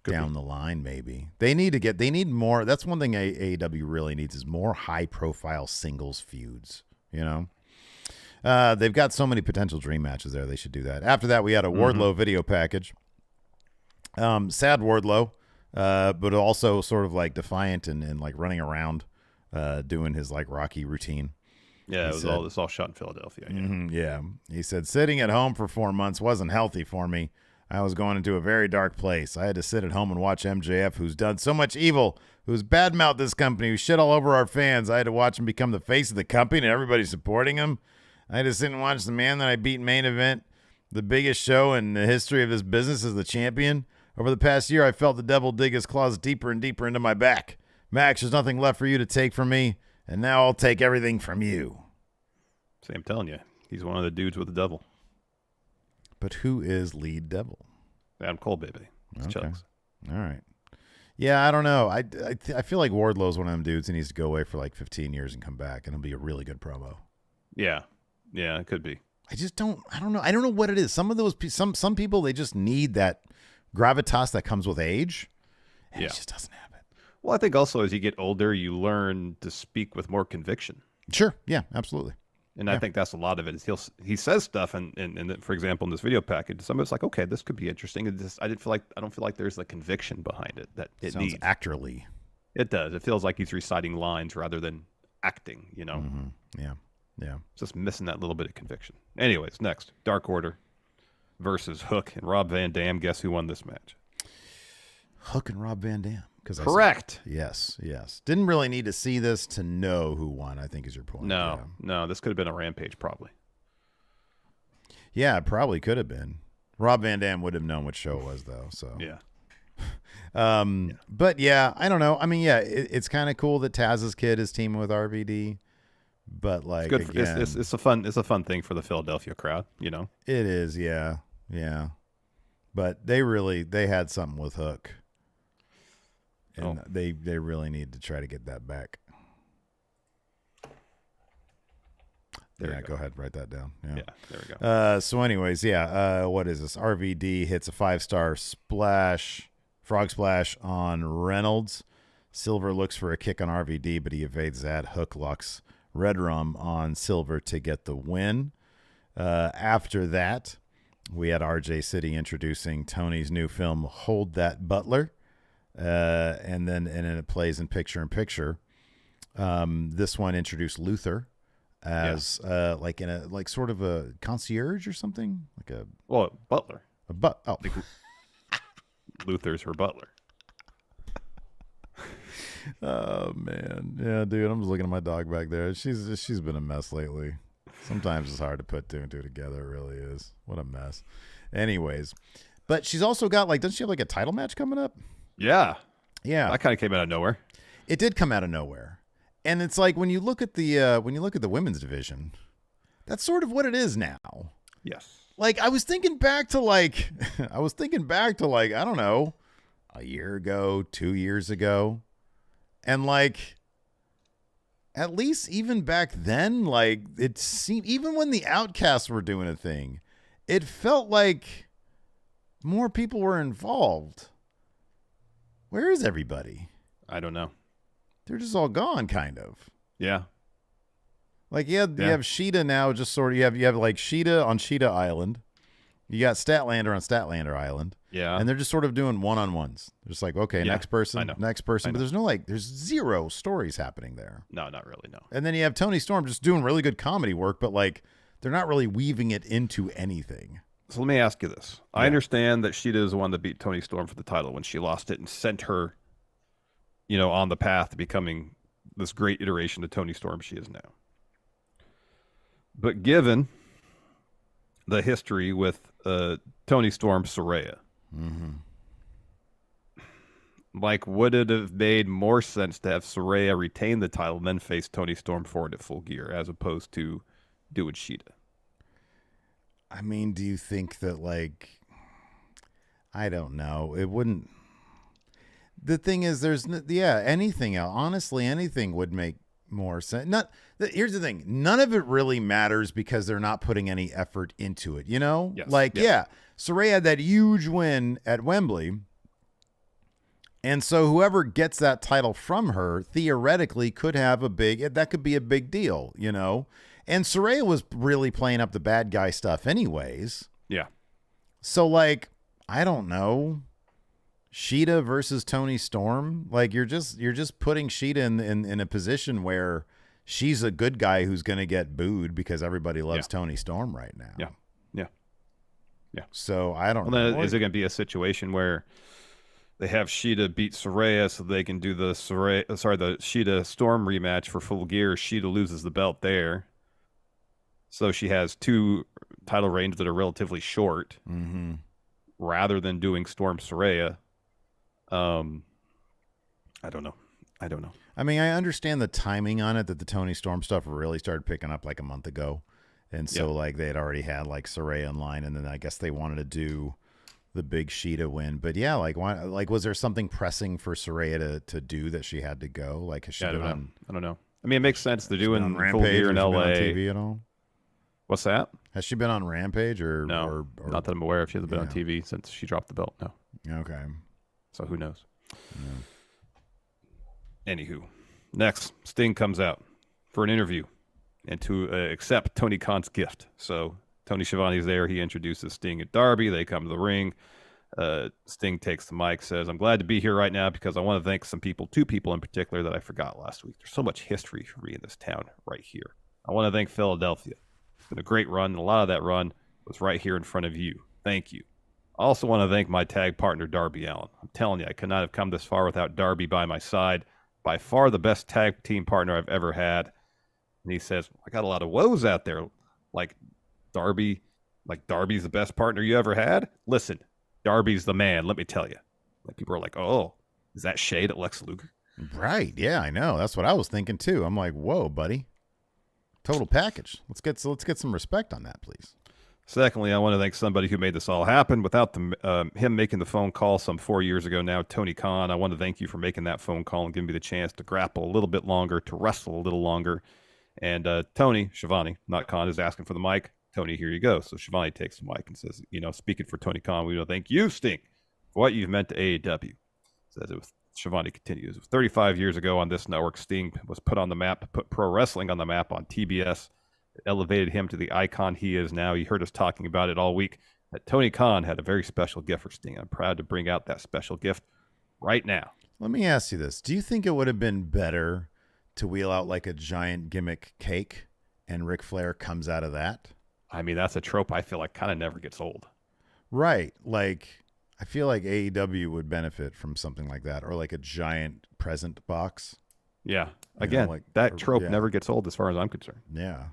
down the line, maybe. They need more. That's one thing AEW really needs is more high-profile singles feuds, They've got so many potential dream matches there. They should do that. After that, we had a Wardlow video package. Sad Wardlow, but also sort of like defiant and like running around doing his like Rocky routine. Yeah, it's all shot in Philadelphia. Yeah. Yeah. He said, sitting at home for 4 months wasn't healthy for me. I was going into a very dark place. I had to sit at home and watch MJF, who's done so much evil, who's badmouthed this company, who shit all over our fans. I had to watch him become the face of the company and everybody supporting him. I had to sit and watch the man that I beat main event, the biggest show in the history of this business, as the champion. Over the past year, I felt the devil dig his claws deeper and deeper into my back. Max, there's nothing left for you to take from me, and now I'll take everything from you. See, I'm telling you, he's one of the dudes with the devil. But who is lead devil? Adam Cole, baby. It's Okay. Chugs. All right. Yeah, I don't know. I feel like Wardlow's one of them dudes. He needs to go away for like 15 years and come back, and it'll be a really good promo. Yeah, it could be. I don't know. I don't know what it is. Some of those, some people, they just need that gravitas that comes with age, and he just doesn't have it. Well, I think also as you get older, you learn to speak with more conviction. Sure. Yeah, absolutely. And I think that's a lot of it. Is he says stuff, and for example, in this video package, some of it's like, okay, this could be interesting. I don't feel like there's the conviction behind it that it Sounds needs. actorly. It does. It feels like he's reciting lines rather than acting. Yeah. It's just missing that little bit of conviction. Anyways, next, Dark Order versus Hook and Rob Van Dam. Guess who won this match? Hook and Rob Van Dam. Correct. Yes. Didn't really need to see this to know who won, I think is your point. No, this could have been a Rampage probably. Yeah, it probably could have been. Rob Van Dam would have known what show it was, though. So Yeah. But yeah, I don't know. I mean, yeah, it's kind of cool that Taz's kid is teaming with RVD, but like, It's good. again, It's a fun thing for the Philadelphia crowd. it is. Yeah. But they had something with Hook, and they really need to try to get that back. Go ahead, write that down. Yeah, there we go. So anyways, what is this? RVD hits a 5-star splash, frog splash on Reynolds. Silver looks for a kick on RVD, but he evades that. Hook locks Red Rum on Silver to get the win. After that, we had RJ City introducing Tony's new film, Hold That Butler. And then it plays in picture-in-picture. This one introduced Luther as like sort of a concierge or something, Butler. Luther's her butler. Oh man, yeah, dude. I'm just looking at my dog back there. She's been a mess lately. Sometimes it's hard to put two and two together. It really is. What a mess. Anyways, but she's also got doesn't she have like a title match coming up? Yeah. That kind of came out of nowhere. It did come out of nowhere. And it's like when you look at the women's division, that's sort of what it is now. Yes. Like I was thinking back to I don't know, a year ago, 2 years ago. And at least even back then, it seemed, even when the Outcasts were doing a thing, it felt like more people were involved. Where is everybody? I don't know. They're just all gone, kind of. Yeah. You have Sheeta now, just sort of. You have like Sheeta on Sheeta Island. You got Statlander on Statlander Island. Yeah. And they're just sort of doing one-on-ones. Just like, okay, next person. But there's there's zero stories happening there. No, not really, no. And then you have Tony Storm just doing really good comedy work, but they're not really weaving it into anything. So let me ask you this. Yeah. I understand that Sheeta is the one that beat Tony Storm for the title when she lost it and sent her, on the path to becoming this great iteration of Tony Storm she is now. But given the history with Tony Storm Saraya, would it have made more sense to have Saraya retain the title and then face Tony Storm forward at Full Gear as opposed to doing Sheeta? I mean, do you think that I don't know. It wouldn't. The thing is, anything else. Honestly, anything would make more sense. Here's the thing. None of it really matters because they're not putting any effort into it. Yes. Saraya had that huge win at Wembley. And so whoever gets that title from her theoretically could have that could be a big deal, And Saraya was really playing up the bad guy stuff anyways. Yeah. So I don't know. Sheeta versus Tony Storm. Like you're just putting Sheeta in a position where she's a good guy who's going to get booed because everybody loves Tony Storm right now. Yeah. So I don't know. Then is it going to be a situation where they have Sheeta beat Saraya so they can do the Sheeta Storm rematch for Full Gear? Sheeta loses the belt there, so she has 2 title reigns that are relatively short, rather than doing Storm Saraya. I don't know. I mean, I understand the timing on it, that the Tony Storm stuff really started picking up like a month ago. And so like they had already had like Saraya in line, and then I guess they wanted to do the big Sheeta win. But yeah, like why, like was there something pressing for Saraya to do that she had to go? Like has she been on, I don't know. I mean, it makes sense. They're doing Full Rampage Gear in LA. On TV at all? What's that? Has she been on Rampage or no? Or not that I'm aware of. She hasn't been on TV since she dropped the belt. No. Okay. So who knows? Anywho, next Sting comes out for an interview and to accept Tony Khan's gift. So Tony Schiavone's there. He introduces Sting and Darby. They come to the ring. Sting takes the mic, says, "I'm glad to be here right now because I want to thank 2 people in particular that I forgot last week. There's so much history for me in this town right here. I want to thank Philadelphia. It's been a great run, and a lot of that run was right here in front of you. Thank you. I also want to thank my tag partner, Darby Allin. I'm telling you, I could not have come this far without Darby by my side. By far the best tag team partner I've ever had." And he says, "I got a lot of woes out there. Like Darby's the best partner you ever had? Listen, Darby's the man, let me tell you." Like people are like, "Oh, is that shade at Lex Luger?" Right. Yeah, I know. That's what I was thinking too. I'm like, whoa, buddy. Total package. Let's get some respect on that, please. Secondly, I want to thank somebody who made this all happen. Without him making the phone call some 4 years ago now, Tony Khan, I want to thank you for making that phone call and giving me the chance to grapple a little bit longer, to wrestle a little longer. And Tony Schiavone, not Khan, is asking for the mic. Tony, here you go. So Schiavone takes the mic and says, speaking for Tony Khan, we want to thank you, Sting, for what you've meant to AEW. Schiavone continues, 35 years ago on this network, Sting was put on the map, put pro wrestling on the map on TBS. It elevated him to the icon he is now. You heard us talking about it all week, that Tony Khan had a very special gift for Sting. I'm proud to bring out that special gift right now. Let me ask you this. Do you think it would have been better to wheel out like a giant gimmick cake and Ric Flair comes out of that? I mean, that's a trope I feel like kind of never gets old. Right. Like, I feel like AEW would benefit from something like that, or like a giant present box. Yeah. Again, that trope never gets old as far as I'm concerned. Yeah.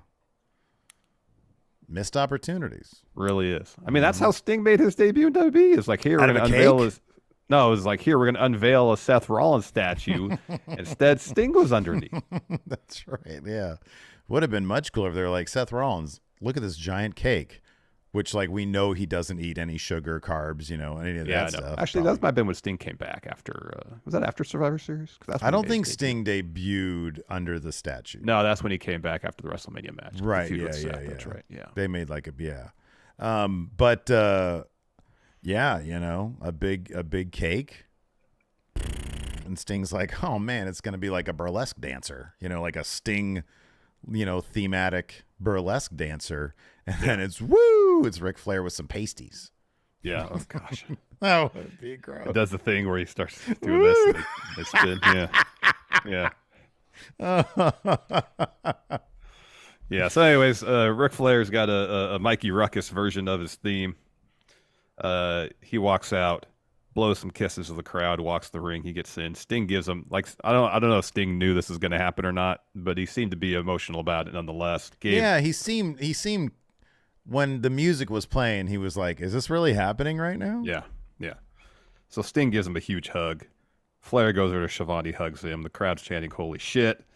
Missed opportunities. Really is. I mean, that's how Sting made his debut in WWE. It's like, here, we're going to unveil his... No, it was like, here, we're going to unveil a Seth Rollins statue. Instead, Sting was underneath. That's right, yeah. Would have been much cooler if they were like, Seth Rollins, look at this giant cake, which, like, we know he doesn't eat any sugar, carbs, any of that stuff. Actually, that might have been when Sting came back after... was that after Survivor Series? I don't think Sting debuted under the statue. No, that's when he came back after the WrestleMania match. Right, That's right, yeah. They made like a... Yeah. A big cake. And Sting's like, oh, man, it's going to be like a burlesque dancer, like a Sting, thematic burlesque dancer. And then it's Ric Flair with some pasties. Yeah. Oh, gosh. That would be gross. It does the thing where he starts doing this and they spin. Yeah. Yeah. So anyways, Ric Flair's got a Mikey Ruckus version of his theme. He walks out, blows some kisses to the crowd, walks the ring. He gets in. Sting gives him, like, I don't know if Sting knew this was going to happen or not, but he seemed to be emotional about it nonetheless. He seemed when the music was playing, he was like, is this really happening right now? Yeah. So Sting gives him a huge hug. Flair goes over to Schiavone, hugs him. The crowd's chanting, holy shit.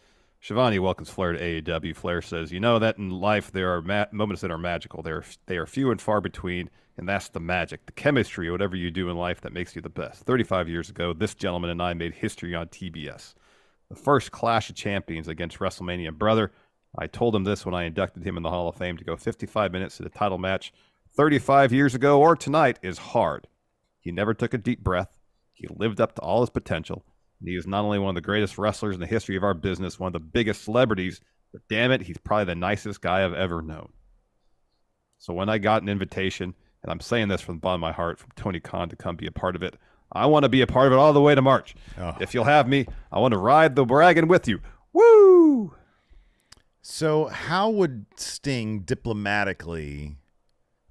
Schiavone welcomes Flair to AEW. Flair says, that in life there are moments that are magical. They are few and far between, and that's the magic, the chemistry, whatever you do in life that makes you the best. 35 years ago, this gentleman and I made history on TBS. The first Clash of Champions against WrestleMania brother. I told him this when I inducted him in the Hall of Fame. To go 55 minutes to the title match 35 years ago or tonight is hard. He never took a deep breath. He lived up to all his potential. And he is not only one of the greatest wrestlers in the history of our business, one of the biggest celebrities, but damn it, he's probably the nicest guy I've ever known. So when I got an invitation, and I'm saying this from the bottom of my heart, from Tony Khan to come be a part of it, I want to be a part of it all the way to March. Oh. If you'll have me, I want to ride the wagon with you. Woo! So how would Sting diplomatically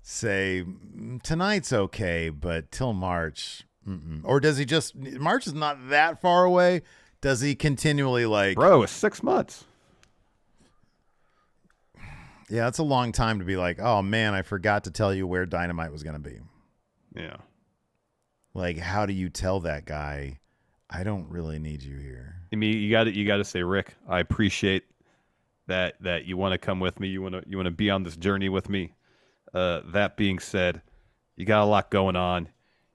say, tonight's okay, but till March, or does he just, March is not that far away? Does he continually like, bro, it's 6 months. Yeah, that's a long time to be like, oh man, I forgot to tell you where Dynamite was going to be. Yeah. Like, how do you tell that guy, I don't really need you here? I mean, you got to say, Rick, I appreciate that you want to come with me. You want to be on this journey with me. That being said, you got a lot going on.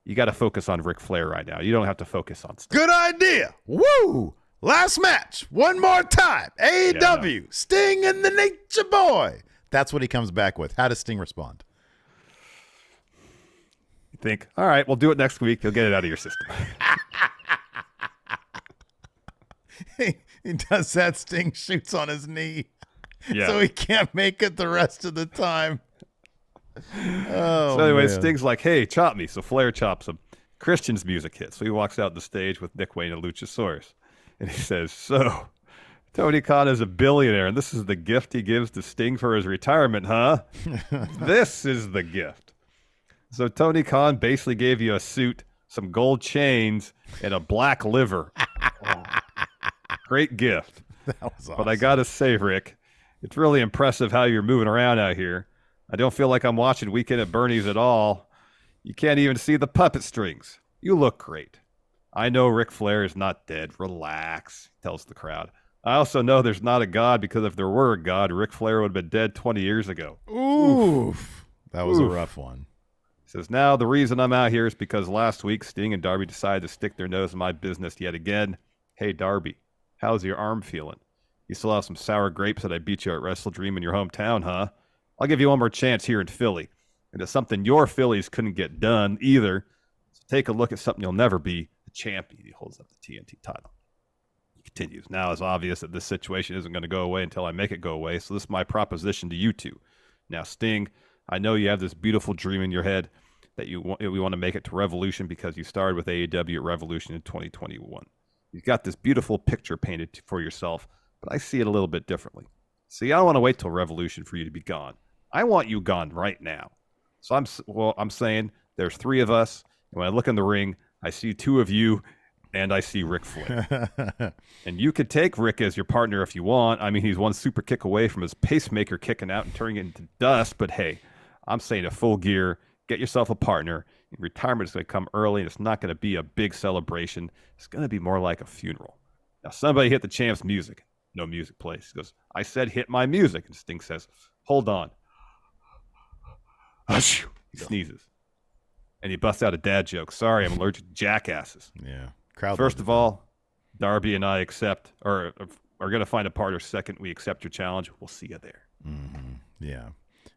You got to focus on Ric Flair right now. You don't have to focus on Sting. Good idea. Woo! Last match. One more time. AEW. Yeah. Sting and the Nature Boy. That's what he comes back with. How does Sting respond? You think, all right, we'll do it next week. You'll get it out of your system. He does that. Sting shoots on his knee. Yeah. So he can't make it the rest of the time. Oh, so anyway, man. Sting's like, hey, chop me. So Flair chops him. Christian's music hits. So he walks out the stage with Nick Wayne and Luchasaurus. And he says, so Tony Khan is a billionaire, and this is the gift he gives to Sting for his retirement, huh? This is the gift. So Tony Khan basically gave you a suit, some gold chains, and a black liver. Oh, great gift. That was awesome. But I got to say, Rick, it's really impressive how you're moving around out here. I don't feel like I'm watching Weekend at Bernie's at all. You can't even see the puppet strings. You look great. I know Ric Flair is not dead. Relax, he tells the crowd. I also know there's not a God, because if there were a God, Ric Flair would have been dead 20 years ago. Oof. That was a rough one. He says, now the reason I'm out here is because last week Sting and Darby decided to stick their nose in my business yet again. Hey, Darby, how's your arm feeling? You still have some sour grapes that I beat you at Wrestle Dream in your hometown, huh? I'll give you one more chance here in Philly. And it's something your Phillies couldn't get done either. So take a look at something you'll never be, the champion. He holds up the TNT title. He continues. Now it's obvious that this situation isn't going to go away until I make it go away. So this is my proposition to you two. Now, Sting, I know you have this beautiful dream in your head that we want to make it to Revolution because you started with AEW at Revolution in 2021. You've got this beautiful picture painted for yourself, but I see it a little bit differently. See, I don't want to wait till Revolution for you to be gone. I want you gone right now. So I'm saying there's 3 of us, and when I look in the ring, I see 2 of you, and I see Ric Flair. And you could take Rick as your partner if you want. I mean, he's one super kick away from his pacemaker kicking out and turning it into dust. But hey, I'm saying a full gear. Get yourself a partner. Retirement is going to come early, and it's not going to be a big celebration. It's going to be more like a funeral. Now, somebody hit the champ's music. No music plays. He goes, I said hit my music. And Sting says, hold on. He sneezes. And he busts out a dad joke. Sorry, I'm allergic to jackasses. Yeah. First of all, Darby and I are going to find a partner. Second, we accept your challenge. We'll see you there. Mm-hmm. Yeah.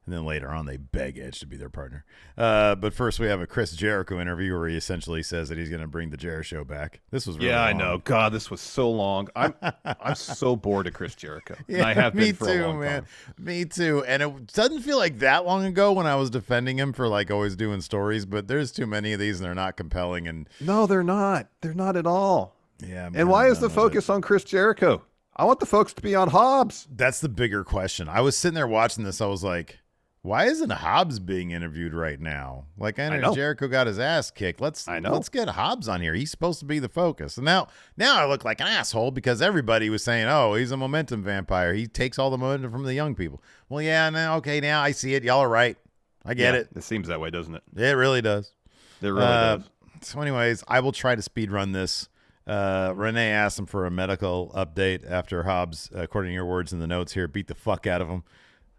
And then later on, they beg Edge to be their partner. But first, we have a Chris Jericho interview where he essentially says that he's going to bring the Jericho show back. This was really long. I know. God, this was so long. I'm so bored of Chris Jericho. Yeah, and I have been for too, a long man. time. Me too. And it doesn't feel like that long ago when I was defending him for like always doing stories. But there's too many of these, and they're not compelling. And no, they're not. They're not at all. Yeah. Man, and why is the focus on Chris Jericho? I want the focus to be on Hobbs. That's the bigger question. I was sitting there watching this. I was like, why isn't Hobbs being interviewed right now? Like, I know Jericho got his ass kicked. Let's get Hobbs on here. He's supposed to be the focus. And now I look like an asshole because everybody was saying, oh, he's a momentum vampire. He takes all the momentum from the young people. Well, yeah, now I see it. Y'all are right. I get it. It seems that way, doesn't it? It really does. It really does. So anyways, I will try to speed run this. Renee asked him for a medical update after Hobbs, according to your words in the notes here, beat the fuck out of him.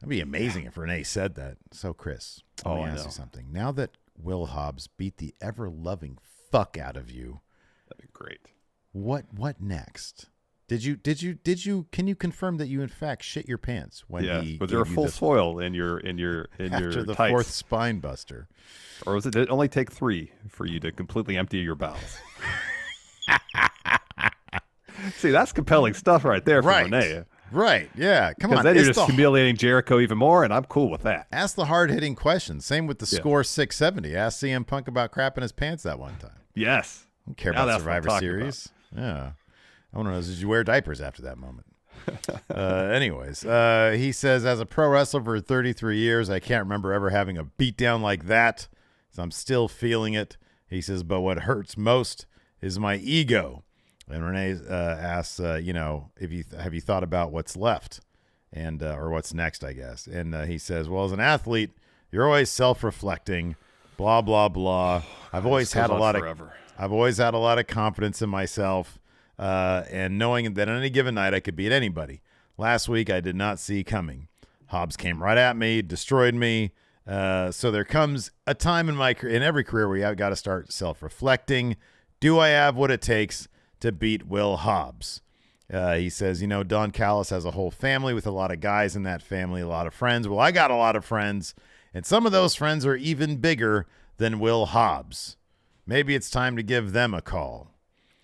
That'd be amazing if Renee said that. So, Chris, let me ask you something. Now that Will Hobbs beat the ever-loving fuck out of you, that'd be great. What next? Can you confirm that you in fact shit your pants when he was there a full soil in your after the tights? 4th spine buster? Or did it only take 3 for you to completely empty your bowels? See, that's compelling stuff right there from Renee. Right, yeah. Come on. Because then you're just humiliating Jericho even more, and I'm cool with that. Ask the hard-hitting questions. Same with the score 670. Ask CM Punk about crapping his pants that one time. Yes. I don't care Now about that's what I'm Survivor talking Series. Yeah. I want to know, did you wear diapers after that moment? Anyways, he says, as a pro wrestler for 33 years, I can't remember ever having a beatdown like that. So I'm still feeling it. He says, but what hurts most is my ego. And Renee asks, have you thought about what's left and or what's next, I guess. And he says, well, as an athlete, you're always self-reflecting, blah, blah, blah. I've always had a lot of confidence in myself. And knowing that on any given night I could beat anybody. Last week I did not see coming. Hobbs came right at me, destroyed me. So there comes a time in every career where I've got to start self-reflecting. Do I have what it takes to beat Will Hobbs? He says, Don Callis has a whole family with a lot of guys in that family, a lot of friends. Well, I got a lot of friends, and some of those friends are even bigger than Will Hobbs. Maybe it's time to give them a call.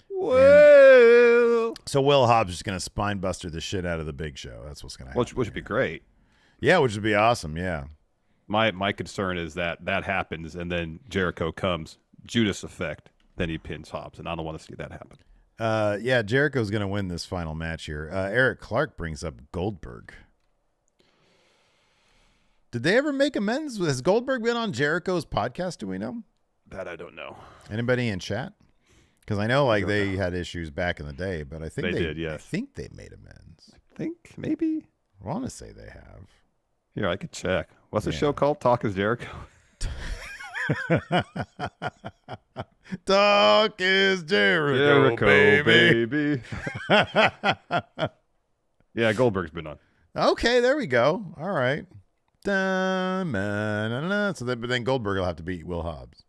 Well, so Will Hobbs is going to spine buster the shit out of the Big Show. That's what's going to happen. which would be great. Yeah, which would be awesome. Yeah. My concern is that happens, and then Jericho comes, Judas effect, then he pins Hobbs, and I don't want to see that happen. Yeah, Jericho's going to win this final match here. Eric Clark brings up Goldberg. Did they ever make amends? Has Goldberg been on Jericho's podcast? Do we know? That I don't know. Anybody in chat? Because I know they had issues back in the day, but I think they did. Yes, I think they made amends. I think maybe. I want to say they have. Here, I could check. What's the show called? Talk is Jericho. Talk is Jericho, baby. Yeah, Goldberg's been on. Okay, there we go. All right. So but then Goldberg will have to beat Will Hobbs.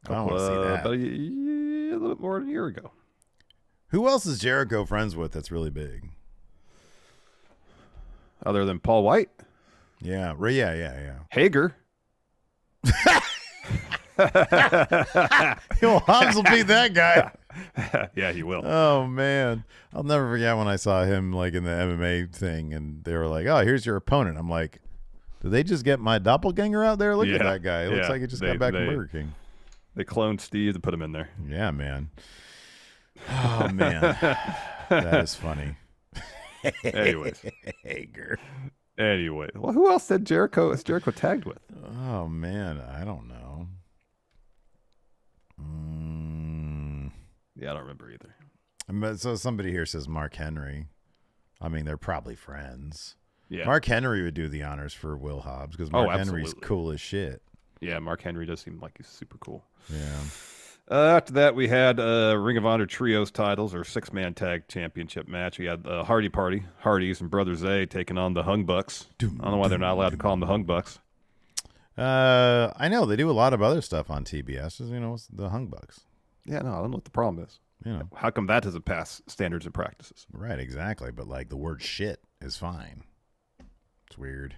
I don't want to see that. But a little bit more than a year ago. Who else is Jericho friends with that's really big? Other than Paul White? Yeah. Hager. Hobbs will beat that guy. Yeah, he will. Oh, man. I'll never forget when I saw him in the MMA thing, and they were like, oh, here's your opponent. I'm like, did they just get my doppelganger out there? Look at that guy. It looks like he just got back from Burger King. They cloned Steve to put him in there. Yeah, man. Oh, man. That is funny. Anyways. Hager. Anyway. Well, who else is Jericho tagged with? Oh, man. I don't know. Yeah, I don't remember either. So somebody here says Mark Henry. I mean, they're probably friends. Yeah. Mark Henry would do the honors for Will Hobbs because Mark Henry's cool as shit. Yeah, Mark Henry does seem like he's super cool. Yeah. After that, we had Ring of Honor Trios titles, or six-man tag championship match. We had the Hardy Party, Hardys and Brother Zay taking on the Hung Bucks. I don't know why they're not allowed to call them the Hung Bucks. I know they do a lot of other stuff on TBS. It's the Hung Bucks. Yeah, no, I don't know what the problem is. How come that doesn't pass standards and practices? Right, exactly. But the word shit is fine. It's weird.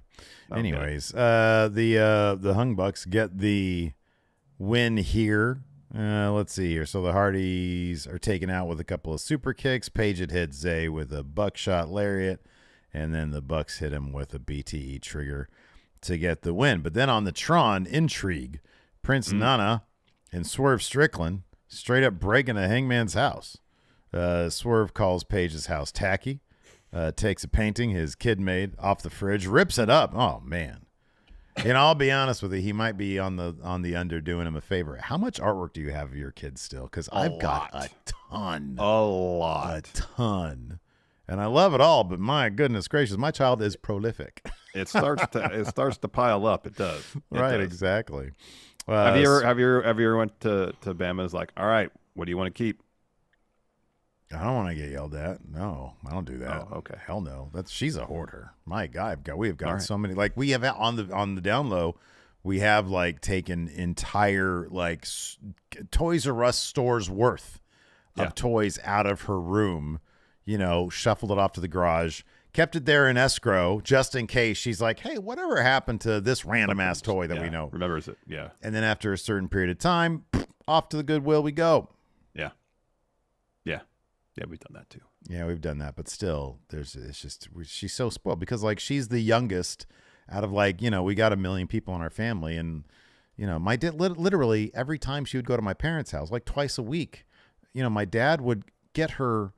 Okay. Anyways, the Hung Bucks get the win here. Let's see here. So the Hardys are taken out with a couple of super kicks. Page had hit Zay with a buckshot lariat, and then the Bucks hit him with a BTE trigger to get the win. But then on the Tron, Intrigue, Prince Nana and Swerve Strickland straight up breaking a Hangman's house. Swerve calls Page's house tacky, takes a painting his kid made off the fridge, rips it up. Oh, man. I'll be honest with you, he might be on the under doing him a favor. How much artwork do you have of your kids still? Because I've got a ton. A lot. A ton. And I love it all, but my goodness gracious, my child is prolific. It starts to pile up. It does. Right, exactly. Have you ever went to Bama's like, all right, what do you want to keep? I don't want to get yelled at. No, I don't do that. Oh, okay. Hell no. She's a hoarder. My God, we've got so many. We have on the down low, we have taken entire Toys R Us stores worth of toys out of her room. Shuffled it off to the garage, kept it there in escrow just in case she's like, hey, whatever happened to this random ass toy that we know? Remembers it. Yeah. And then after a certain period of time, off to the Goodwill we go. Yeah. Yeah. Yeah, we've done that too. Yeah, we've done that, but still, she's so spoiled because she's the youngest out of we got 1 million people in our family, and my dad literally every time she would go to my parents' house, like twice a week, my dad would get her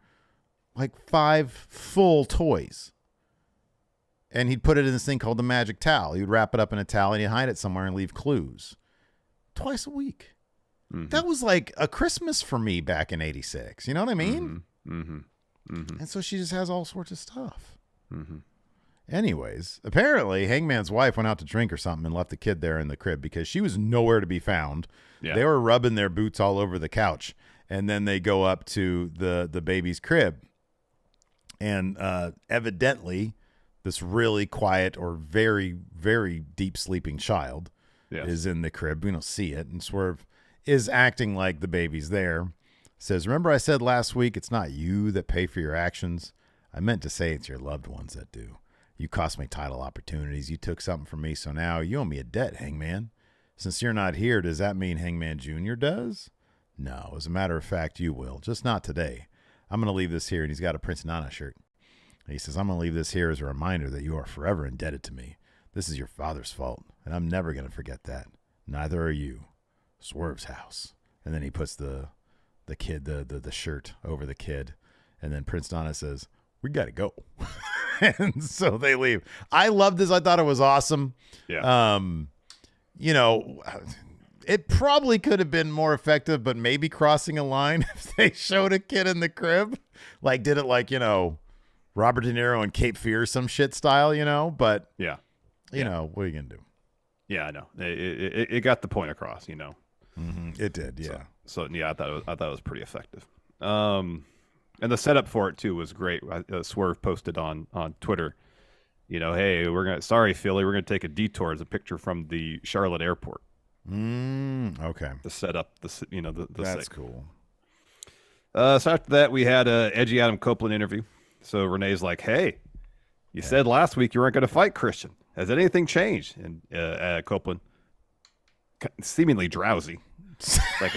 like 5 full toys. And he'd put it in this thing called the magic towel. He would wrap it up in a towel and he'd hide it somewhere and leave clues. Twice a week. Mm-hmm. That was like a Christmas for me back in 86. You know what I mean? Mm-hmm. Mm-hmm. Mm-hmm. And so she just has all sorts of stuff. Mm-hmm. Anyways, apparently Hangman's wife went out to drink or something and left the kid there in the crib because she was nowhere to be found. Yeah. They were rubbing their boots all over the couch. And then they go up to the baby's crib. And evidently, this really quiet or very, very deep sleeping child is in the crib. We don't see it. And Swerve is acting like the baby's there. Says, remember I said last week it's not you that pay for your actions? I meant to say it's your loved ones that do. You cost me title opportunities. You took something from me, so now you owe me a debt, Hangman. Since you're not here, does that mean Hangman Jr. does? No, as a matter of fact, you will. Just not today. I'm going to leave this here. And he's got a Prince Nana shirt. He says, I'm going to leave this here as a reminder that you are forever indebted to me. This is your father's fault, and I'm never going to forget that. Neither are you. Swerve's house. And then he puts the kid, the shirt over the kid. And then Prince Nana says, we got to go. And so they leave. I loved this. I thought it was awesome. Yeah. It probably could have been more effective, but maybe crossing a line if they showed a kid in the crib. Like, did it like, Robert De Niro and Cape Fear, some shit style, but yeah, what are you going to do? Yeah, I know. It got the point across, Mm-hmm. It did. Yeah. So yeah, I thought it was pretty effective. And the setup for it too was great. Swerve posted on Twitter, hey, sorry, Philly, we're going to take a detour as a picture from the Charlotte airport. Okay. To set up the That's segment. cool. So after that, we had a edgy Adam Copeland interview. So Renee's like, hey, you said last week you weren't going to fight Christian. Has anything changed? And Copeland, seemingly drowsy, like,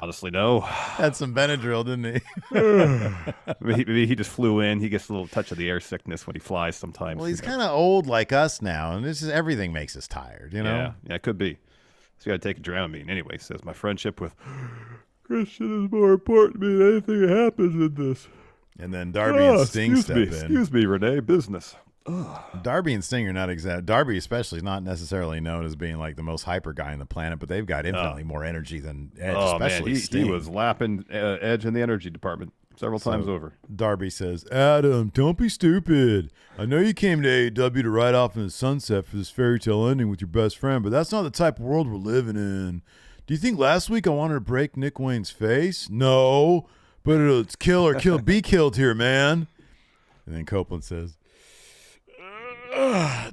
honestly, no. Had some Benadryl, didn't he? Maybe he just flew in. He gets a little touch of the air sickness when he flies sometimes. Well, he's kind of old like us now, and everything makes us tired, Yeah, it could be. So you got to take a Dramamine. Anyway, says, my friendship with Christian is more important to me than anything that happens in this. And then Darby and Sting step in. Excuse me, Renee, business. Darby and Sting are not exact. Darby especially is not necessarily known as being like the most hyper guy on the planet, but they've got infinitely more energy than Edge, especially Sting. He was lapping Edge in the energy department several times over. Darby says, Adam, don't be stupid. I know you came to AEW to ride off in the sunset for this fairy tale ending with your best friend, but that's not the type of world we're living in. Do you think last week I wanted to break Nick Wayne's face? No, but it's kill or be killed here, man. And then Copeland says,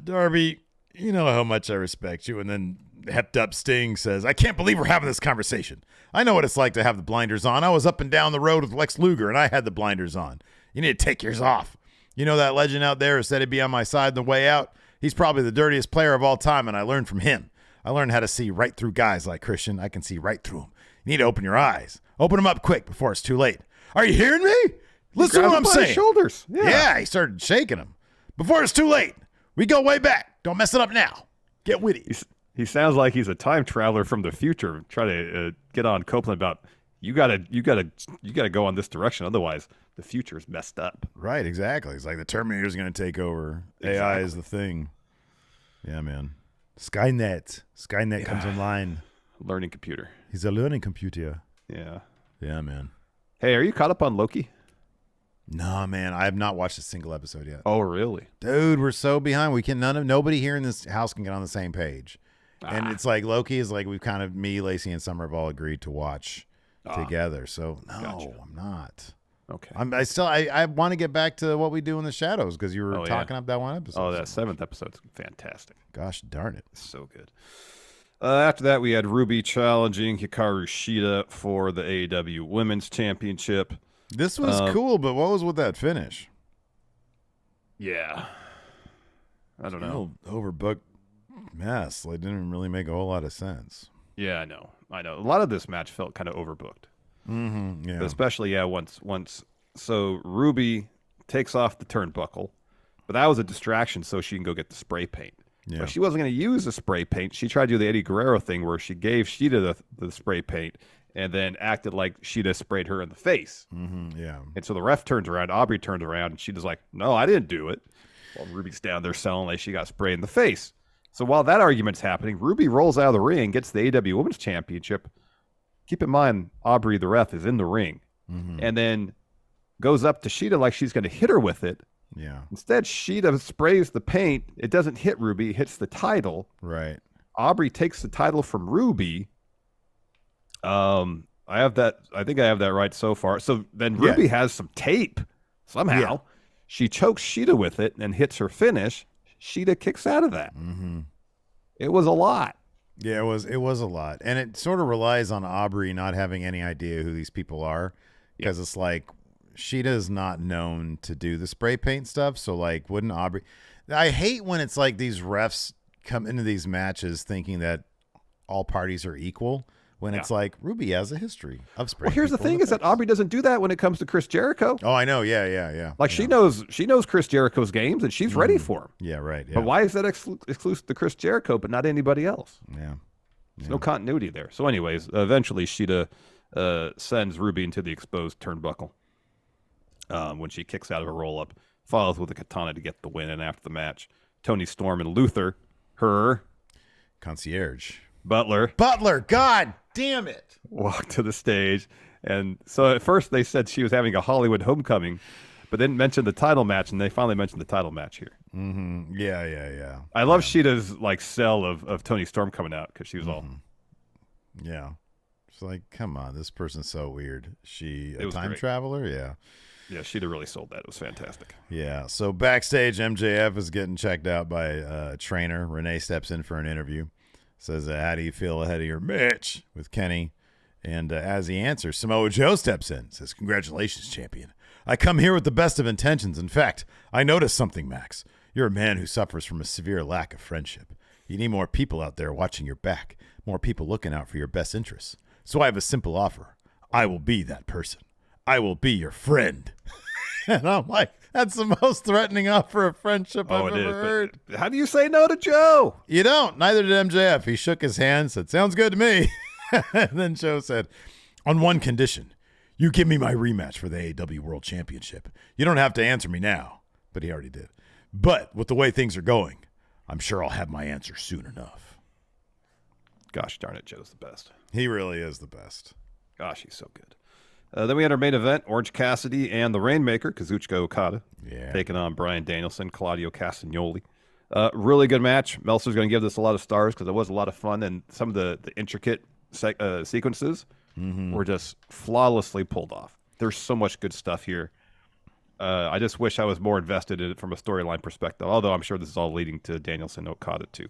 Darby, you know how much I respect you. And then hepped up Sting says, I can't believe we're having this conversation. I know what it's like to have the blinders on. I was up and down the road with Lex Luger, and I had the blinders on. You need to take yours off. You know that legend out there who said he'd be on my side on the way out? He's probably the dirtiest player of all time, and I learned from him. I learned how to see right through guys like Christian. I can see right through them. You need to open your eyes. Open them up quick before it's too late. Are you hearing me? Listen to what I'm saying. Shoulders. Yeah, he started shaking them. Before it's too late. We go way back. Don't mess it up now. Get witty. He sounds like he's a time traveler from the future, trying to get on Copeland about you gotta go on this direction, otherwise the future's messed up. Right, exactly. It's like the Terminator's going to take over. Exactly. AI is the thing. Yeah, man. Skynet comes online. Learning computer. He's a learning computer. Yeah. Yeah, man. Hey, are you caught up on Loki? No, man. I have not watched a single episode yet. Oh, really? Dude, we're so behind. Nobody here in this house can get on the same page. And it's like Loki is like me, Lacey, and Summer have all agreed to watch together. So no, gotcha. I'm not. Okay. I want to get back to What We Do in the Shadows because you were talking up that one episode. Oh, that 7th episode's fantastic. Gosh darn it. It's so good. After that, we had Ruby challenging Hikaru Shida for the AEW Women's Championship. This was cool, but what was with that finish? Yeah. I don't know. Overbooked mess. Like, didn't really make a whole lot of sense. Yeah, I know. A lot of this match felt kind of overbooked. Mm-hmm, yeah. But especially, once. So Ruby takes off the turnbuckle, but that was a distraction so she can go get the spray paint. Yeah. But she wasn't going to use the spray paint. She tried to do the Eddie Guerrero thing where she gave Sheeta the spray paint and then acted like Sheeta sprayed her in the face. Mm-hmm. Yeah. And so the ref turns around, Aubrey turns around, and Sheeta's like, no, I didn't do it. While Ruby's down there selling like she got sprayed in the face. So while that argument's happening, Ruby rolls out of the ring, gets the AEW Women's Championship. Keep in mind, Aubrey, the ref, is in the ring. Mm-hmm. And then goes up to Sheeta like she's going to hit her with it. Yeah. Instead, Sheeta sprays the paint. It doesn't hit Ruby. It hits the title. Right. Aubrey takes the title from Ruby. I have that. I think I have that right so far. So then Ruby has some tape somehow. Yeah. She chokes Sheeta with it and hits her finish. Sheeta kicks out of that. Mm-hmm. It was a lot. Yeah, it was a lot. And it sort of relies on Aubrey not having any idea who these people are, because it's like Sheeta is not known to do the spray paint stuff. So like, wouldn't Aubrey? I hate when it's like these refs come into these matches thinking that all parties are equal, when it's like Ruby has a history of spray. Well, here's the thing: is that Aubrey doesn't do that when it comes to Chris Jericho. Oh, I know. Yeah. Like she knows Chris Jericho's games and she's ready for him. Yeah, right. Yeah. But why is that exclusive to Chris Jericho but not anybody else? Yeah. There's no continuity there. So, anyways, eventually Sheeta sends Ruby into the exposed turnbuckle when she kicks out of a roll up, follows with a katana to get the win. And after the match, Tony Storm and Luther, her concierge Butler, God damn it, walked to the stage. And so at first they said she was having a Hollywood homecoming, but didn't mention the title match, and they finally mentioned the title match here. Mm-hmm. Yeah. I love Sheeta's like sell of Tony Storm coming out because she was all. Yeah. It's like, come on, this person's so weird. She a time great. traveler? Yeah. Yeah, Sheeta really sold that. It was fantastic. Yeah. So backstage, MJF is getting checked out by a trainer. Renee steps in for an interview. Says, how do you feel ahead of your match with Kenny? And as he answers, Samoa Joe steps in. Says, congratulations, champion. I come here with the best of intentions. In fact, I noticed something, Max. You're a man who suffers from a severe lack of friendship. You need more people out there watching your back, more people looking out for your best interests. So I have a simple offer. I will be that person. I will be your friend. And I'm like, that's the most threatening offer of friendship I've ever heard. How do you say no to Joe? You don't. Neither did MJF. He shook his hand, said, sounds good to me. And then Joe said, on one condition, you give me my rematch for the AEW World Championship. You don't have to answer me now. But he already did. But with the way things are going, I'm sure I'll have my answer soon enough. Gosh darn it, Joe's the best. He really is the best. Gosh, he's so good. Then we had our main event, Orange Cassidy and the Rainmaker, Kazuchika Okada, taking on Bryan Danielson, Claudio Castagnoli. Really good match. Meltzer's going to give this a lot of stars because it was a lot of fun, and some of the intricate sequences were just flawlessly pulled off. There's so much good stuff here. I just wish I was more invested in it from a storyline perspective, although I'm sure this is all leading to Danielson Okada too.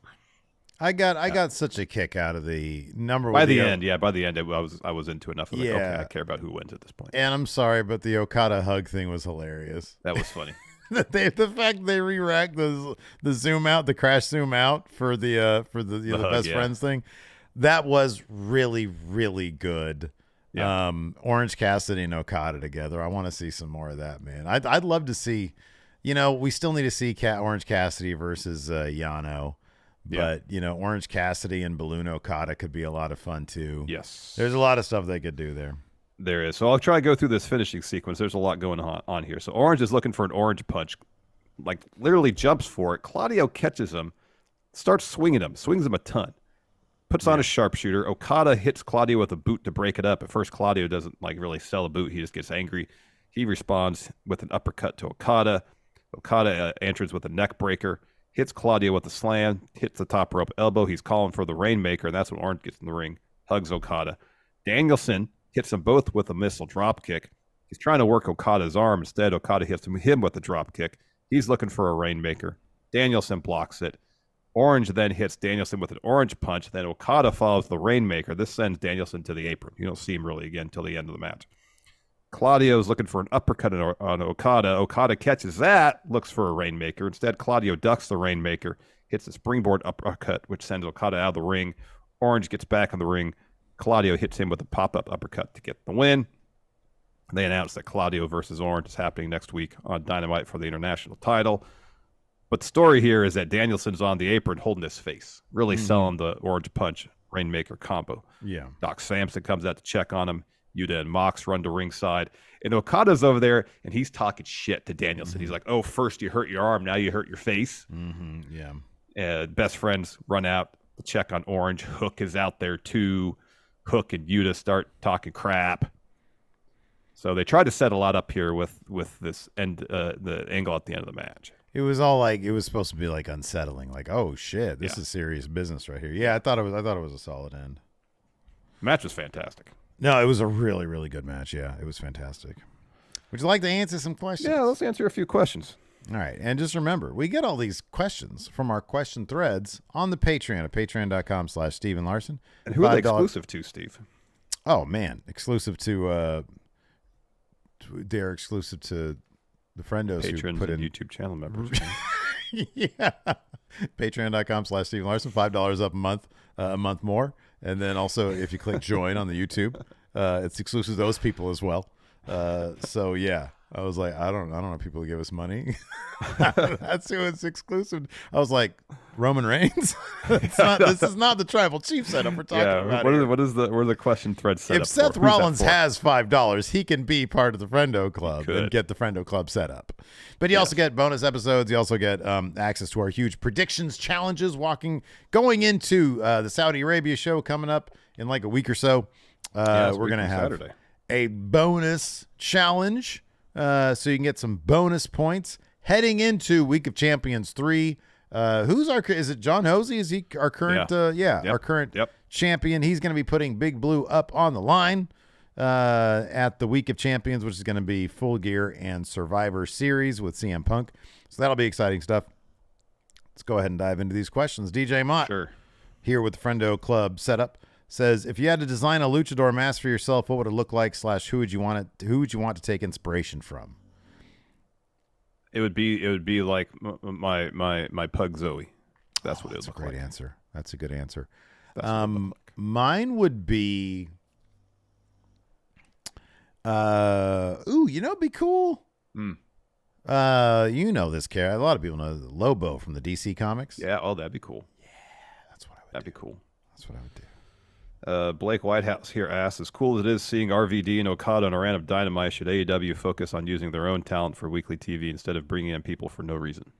I got such a kick out of the number by the end. By the end, I was into enough of it. Yeah. Okay, I care about who wins at this point. And I'm sorry, but the Okada hug thing was hilarious. That was funny. The fact they re-racked the zoom out, the crash zoom out for the best friends thing, that was really, really good. Yeah. Orange Cassidy and Okada together. I want to see some more of that, man. I'd love to see. We still need to see Orange Cassidy versus Yano. But, Orange Cassidy and Balloon Okada could be a lot of fun, too. Yes. There's a lot of stuff they could do there. There is. So I'll try to go through this finishing sequence. There's a lot going on here. So Orange is looking for an orange punch, like literally jumps for it. Claudio catches him, starts swinging him, swings him a ton, puts on a sharpshooter. Okada hits Claudio with a boot to break it up. At first, Claudio doesn't really sell a boot. He just gets angry. He responds with an uppercut to Okada. Okada answers with a neck breaker. Hits Claudio with a slam, hits the top rope elbow. He's calling for the Rainmaker, and that's when Orange gets in the ring, hugs Okada. Danielson hits them both with a missile drop kick. He's trying to work Okada's arm. Instead, Okada hits him with a drop kick. He's looking for a Rainmaker. Danielson blocks it. Orange then hits Danielson with an orange punch. Then Okada follows the Rainmaker. This sends Danielson to the apron. You don't see him really again until the end of the match. Claudio's looking for an uppercut on Okada. Okada catches that, looks for a Rainmaker. Instead, Claudio ducks the Rainmaker, hits a springboard uppercut, which sends Okada out of the ring. Orange gets back in the ring. Claudio hits him with a pop-up uppercut to get the win. They announced that Claudio versus Orange is happening next week on Dynamite for the international title. But the story here is that Danielson's on the apron holding his face, really selling the Orange Punch Rainmaker combo. Yeah. Doc Samson comes out to check on him. Yuta and Mox run to ringside. And Okada's over there, and he's talking shit to Danielson. He's like, oh, first you hurt your arm, now you hurt your face. Yeah. Best friends run out to check on Orange. Hook is out there, too. Hook and Yuta start talking crap. So they tried to set a lot up here with this the angle at the end of the match. It was all like, it was supposed to be like unsettling, like, oh shit, this is serious business right here. Yeah, I thought it was a solid end. The match was fantastic. No, it was a really, really good match. Yeah, it was fantastic. Would you like to answer some questions? Yeah, let's answer a few questions. All right. And just remember, we get all these questions from our question threads on the Patreon at patreon.com/Steven Larson. And who are they exclusive to, Steve? Oh, man. Exclusive to, they're exclusive to the friendos Patrons who put and in YouTube channel members. yeah. Patreon.com/Steven Larson, $5 up a month more. And then also, if you click join on the YouTube, it's exclusive to those people as well. So yeah, I was like, I don't know people who give us money. That's who it's exclusive. I was like, Roman Reigns. This is not the tribal chief setup we're talking about. What is the question thread set if up Seth for? Rollins has $5, he can be part of the Friendo Club and get the Friendo Club set up. But you also get bonus episodes. You also get access to our huge predictions challenges going into the Saudi Arabia show coming up in like a week or so. We're going to have Saturday. A bonus challenge so you can get some bonus points heading into Week of Champions 3. Is it John Hosey? Is he our current our current champion? He's going to be putting Big Blue up on the line at the Week of Champions, which is going to be Full Gear and Survivor Series with CM Punk. So that'll be exciting stuff. Let's go ahead and dive into these questions. DJ Mott here with the Friendo Club setup says, if you had to design a luchador mask for yourself, what would it look like? / who would you want to take inspiration from? It would be like my pug Zoe. That's what it would look like. That's a great answer. That's a good answer. Mine would be it'd be cool. You know this character. A lot of people know Lobo from the DC comics. Yeah, that'd be cool. Yeah, that's what I would That'd be cool. That's what I would do. Blake Whitehouse here asks, as cool as it is seeing RVD and Okada on a run of Dynamite, should AEW focus on using their own talent for weekly TV instead of bringing in people for no reason?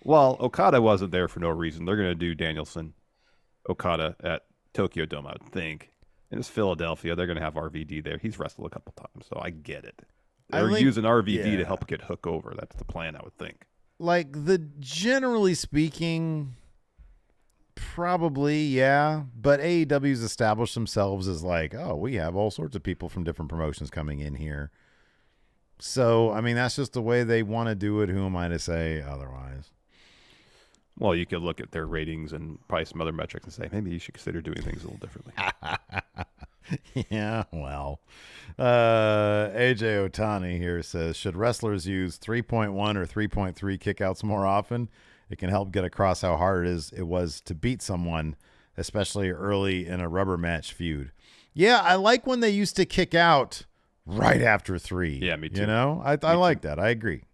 Well, Okada wasn't there for no reason. They're going to do Danielson, Okada at Tokyo Dome, I would think. And it's Philadelphia. They're going to have RVD there. He's wrestled a couple times, so I get it. They're using RVD to help get Hook over. That's the plan, I would think. Like, generally speaking, probably, yeah. But AEW's established themselves as like, oh, we have all sorts of people from different promotions coming in here. So, I mean, that's just the way they want to do it. Who am I to say otherwise? Well, you could look at their ratings and probably some other metrics and say, maybe you should consider doing things a little differently. Yeah, well. AJ Otani here says, should wrestlers use 3.1 or 3.3 kickouts more often? It can help get across how hard it was to beat someone, especially early in a rubber match feud. Yeah, I like when they used to kick out right after 3. Yeah, me too. You know, I like that. I agree.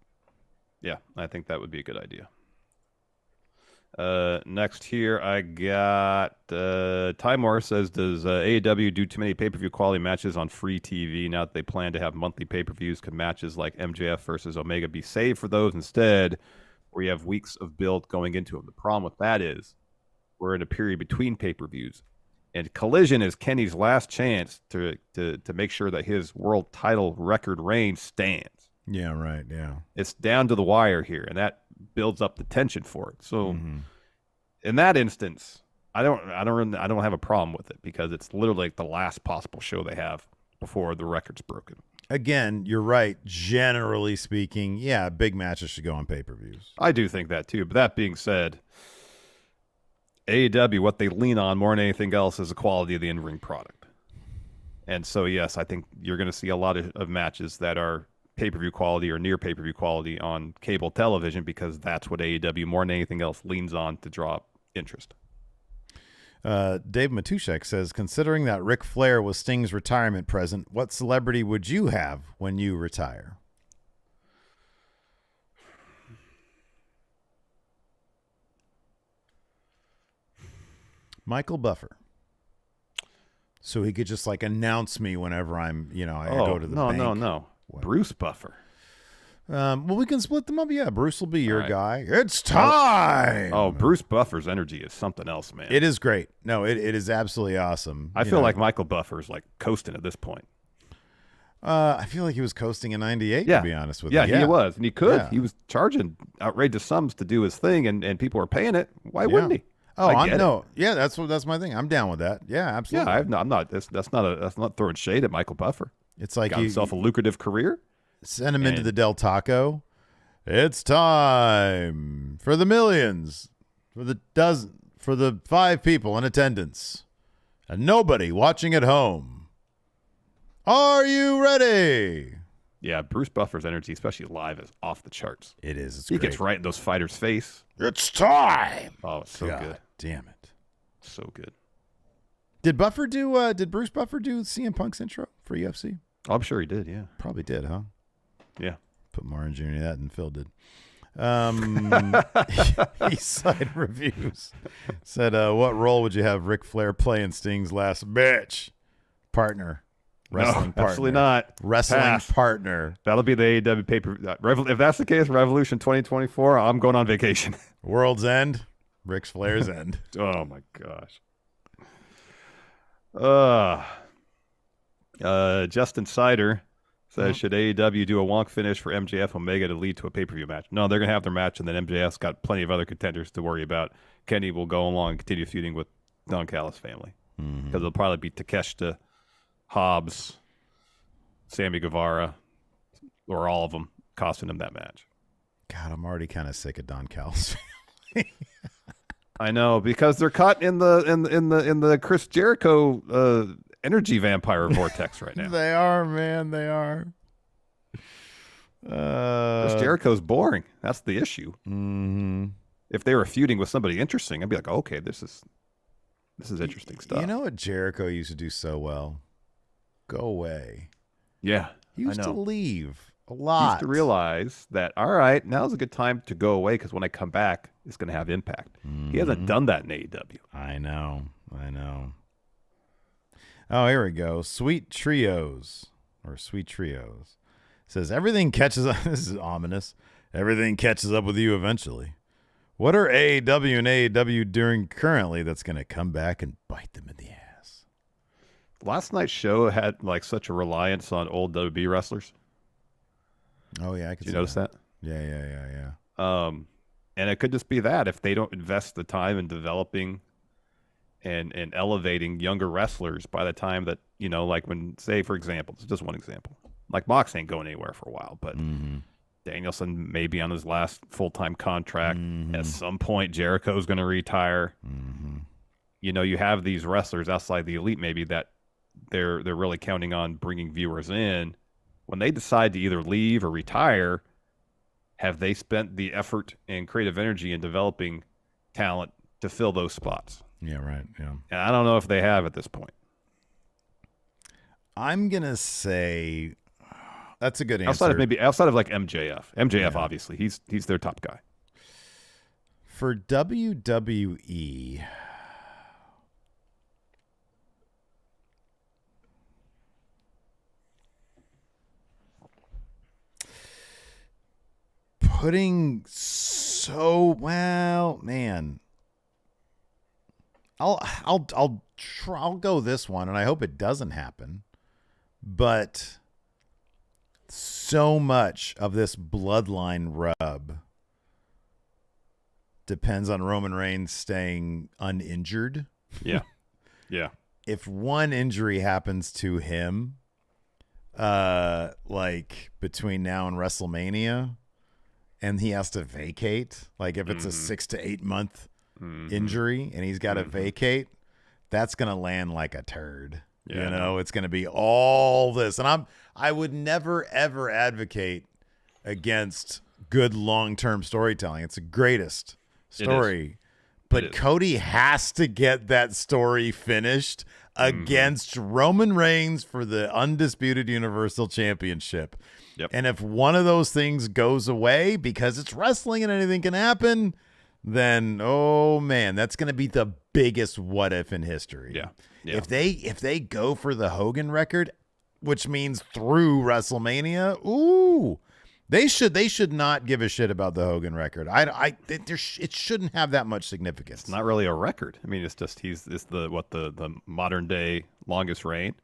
Yeah, I think that would be a good idea. Next here, I got Timor says, does AEW do too many pay-per-view quality matches on free TV now that they plan to have monthly pay-per-views? Could matches like MJF versus Omega be saved for those instead, where you have weeks of build going into them? The problem with that is we're in a period between pay-per-views, and Collision is Kenny's last chance to make sure that his world title record reign stands. Yeah, right. Yeah, it's down to the wire here, and that builds up the tension for it. So in that instance, I don't have a problem with it because it's literally like the last possible show they have before the record's broken. Again, you're right. Generally speaking, yeah, big matches should go on pay-per-views. I do think that too. But that being said, AEW, what they lean on more than anything else is the quality of the in-ring product. And so, yes, I think you're going to see a lot of matches that are pay-per-view quality or near pay-per-view quality on cable television because that's what AEW more than anything else leans on to draw interest. Dave Matushek says, considering that Ric Flair was Sting's retirement present, what celebrity would you have when you retire? Michael Buffer. So he could just like announce me whenever I'm, I go to the bank. No. Bruce Buffer. Well, we can split them up. Yeah, Bruce will be your right. guy. It's time. Oh, Bruce Buffer's energy is something else, man. It is great. No, it is absolutely awesome. I feel like Michael Buffer's like coasting at this point. I feel like he was coasting in '98. To be honest with you, he was, and he could. Yeah. He was charging outrageous sums to do his thing, and people were paying it. Why wouldn't he? Oh, yeah, that's my thing. I'm down with that. Yeah, absolutely. Yeah, I'm not. That's not throwing shade at Michael Buffer. It's like got himself a lucrative career. Send him into the Del Taco. It's time for the millions, for the 5 people in attendance, and nobody watching at home. Are you ready? Yeah, Bruce Buffer's energy, especially live, is off the charts. It is. It's he great. gets right in those fighters' face. It's time. Oh, it's so good. Damn it. So good. Did Bruce Buffer do CM Punk's intro for UFC? Oh, I'm sure he did, yeah. Probably did, huh? Yeah. Put more energy into that than Phil did. East Side Reviews said, what role would you have Ric Flair play in Sting's last bitch? Partner. Wrestling partner. Absolutely not. Wrestling partner. That'll be the AEW paper. If that's the case, Revolution 2024, I'm going on vacation. World's End. Ric Flair's End. Oh, my gosh. Justin Sider says, should AEW do a wonk finish for MJF Omega to lead to a pay-per-view match? No, they're going to have their match, and then MJF's got plenty of other contenders to worry about. Kenny will go along and continue feuding with Don Callis' family. Because it'll probably be Takeshita, Hobbs, Sammy Guevara, or all of them costing him that match. God, I'm already kind of sick of Don Callis' family. I know, because they're caught in the Chris Jericho energy vampire vortex right now. They are, man. They are. Chris Jericho's boring. That's the issue. Mm-hmm. If they were feuding with somebody interesting, I'd be like, okay, this is interesting stuff. You know what Jericho used to do so well? Go away. Yeah, he used to leave a lot. He used to realize that, all right, now's a good time to go away because when I come back, it's going to have impact. He hasn't done that in AEW. I know. Oh, here we go. Sweet Trios says everything catches up. This is ominous. Everything catches up with you eventually. What are AEW and AEW doing currently that's going to come back and bite them in the ass? Last night's show had like such a reliance on old WB wrestlers. Oh yeah, I could. Did you notice that? Yeah. And it could just be that if they don't invest the time in developing and elevating younger wrestlers by the time that, like when, say, for example, this is just one example. Like Mox ain't going anywhere for a while, but Danielson may be on his last full-time contract. At some point, Jericho's going to retire. You have these wrestlers outside the elite maybe that they're really counting on bringing viewers in. When they decide to either leave or retire, have they spent the effort and creative energy in developing talent to fill those spots? Yeah, right. Yeah. And I don't know if they have at this point. I'm going to say that's a good answer. Outside of like MJF. MJF, obviously. He's their top guy. For WWE, putting man. I'll go this one, and I hope it doesn't happen. But so much of this bloodline rub depends on Roman Reigns staying uninjured. Yeah. If one injury happens to him, like between now and WrestleMania, and he has to vacate, like if it's a 6 to 8 month injury and he's got to vacate, that's going to land like a turd. Yeah, it's going to be all this. And I would never, ever advocate against good long-term storytelling. It's the greatest story. But Cody has to get that story finished against Roman Reigns for the undisputed Universal Championship. Yep. And if one of those things goes away, because it's wrestling and anything can happen, then oh man, that's going to be the biggest what if in history. Yeah. If they go for the Hogan record, which means through WrestleMania, ooh, they should not give a shit about the Hogan record. It shouldn't have that much significance. It's not really a record. I mean, it's just it's the modern day longest reign.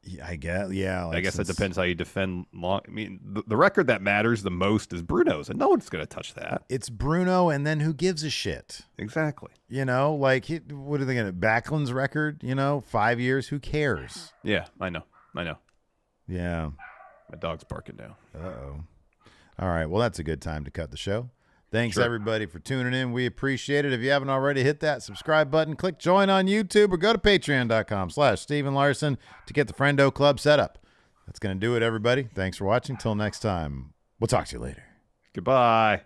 Yeah, I guess. Yeah, I guess it depends how you defend long. I mean, the record that matters the most is Bruno's, and no one's going to touch that. It's Bruno, and then who gives a shit? Exactly. Like what are they going to Backlund's record? 5 years. Who cares? Yeah, I know. Yeah. My dog's barking now. Uh-oh. All right. Well, that's a good time to cut the show. Thanks, Sure. everybody, for tuning in. We appreciate it. If you haven't already, hit that subscribe button, click join on YouTube, or go to patreon.com/Steven Larson to get the Friendo Club set up. That's going to do it, everybody. Thanks for watching. Till next time, we'll talk to you later. Goodbye.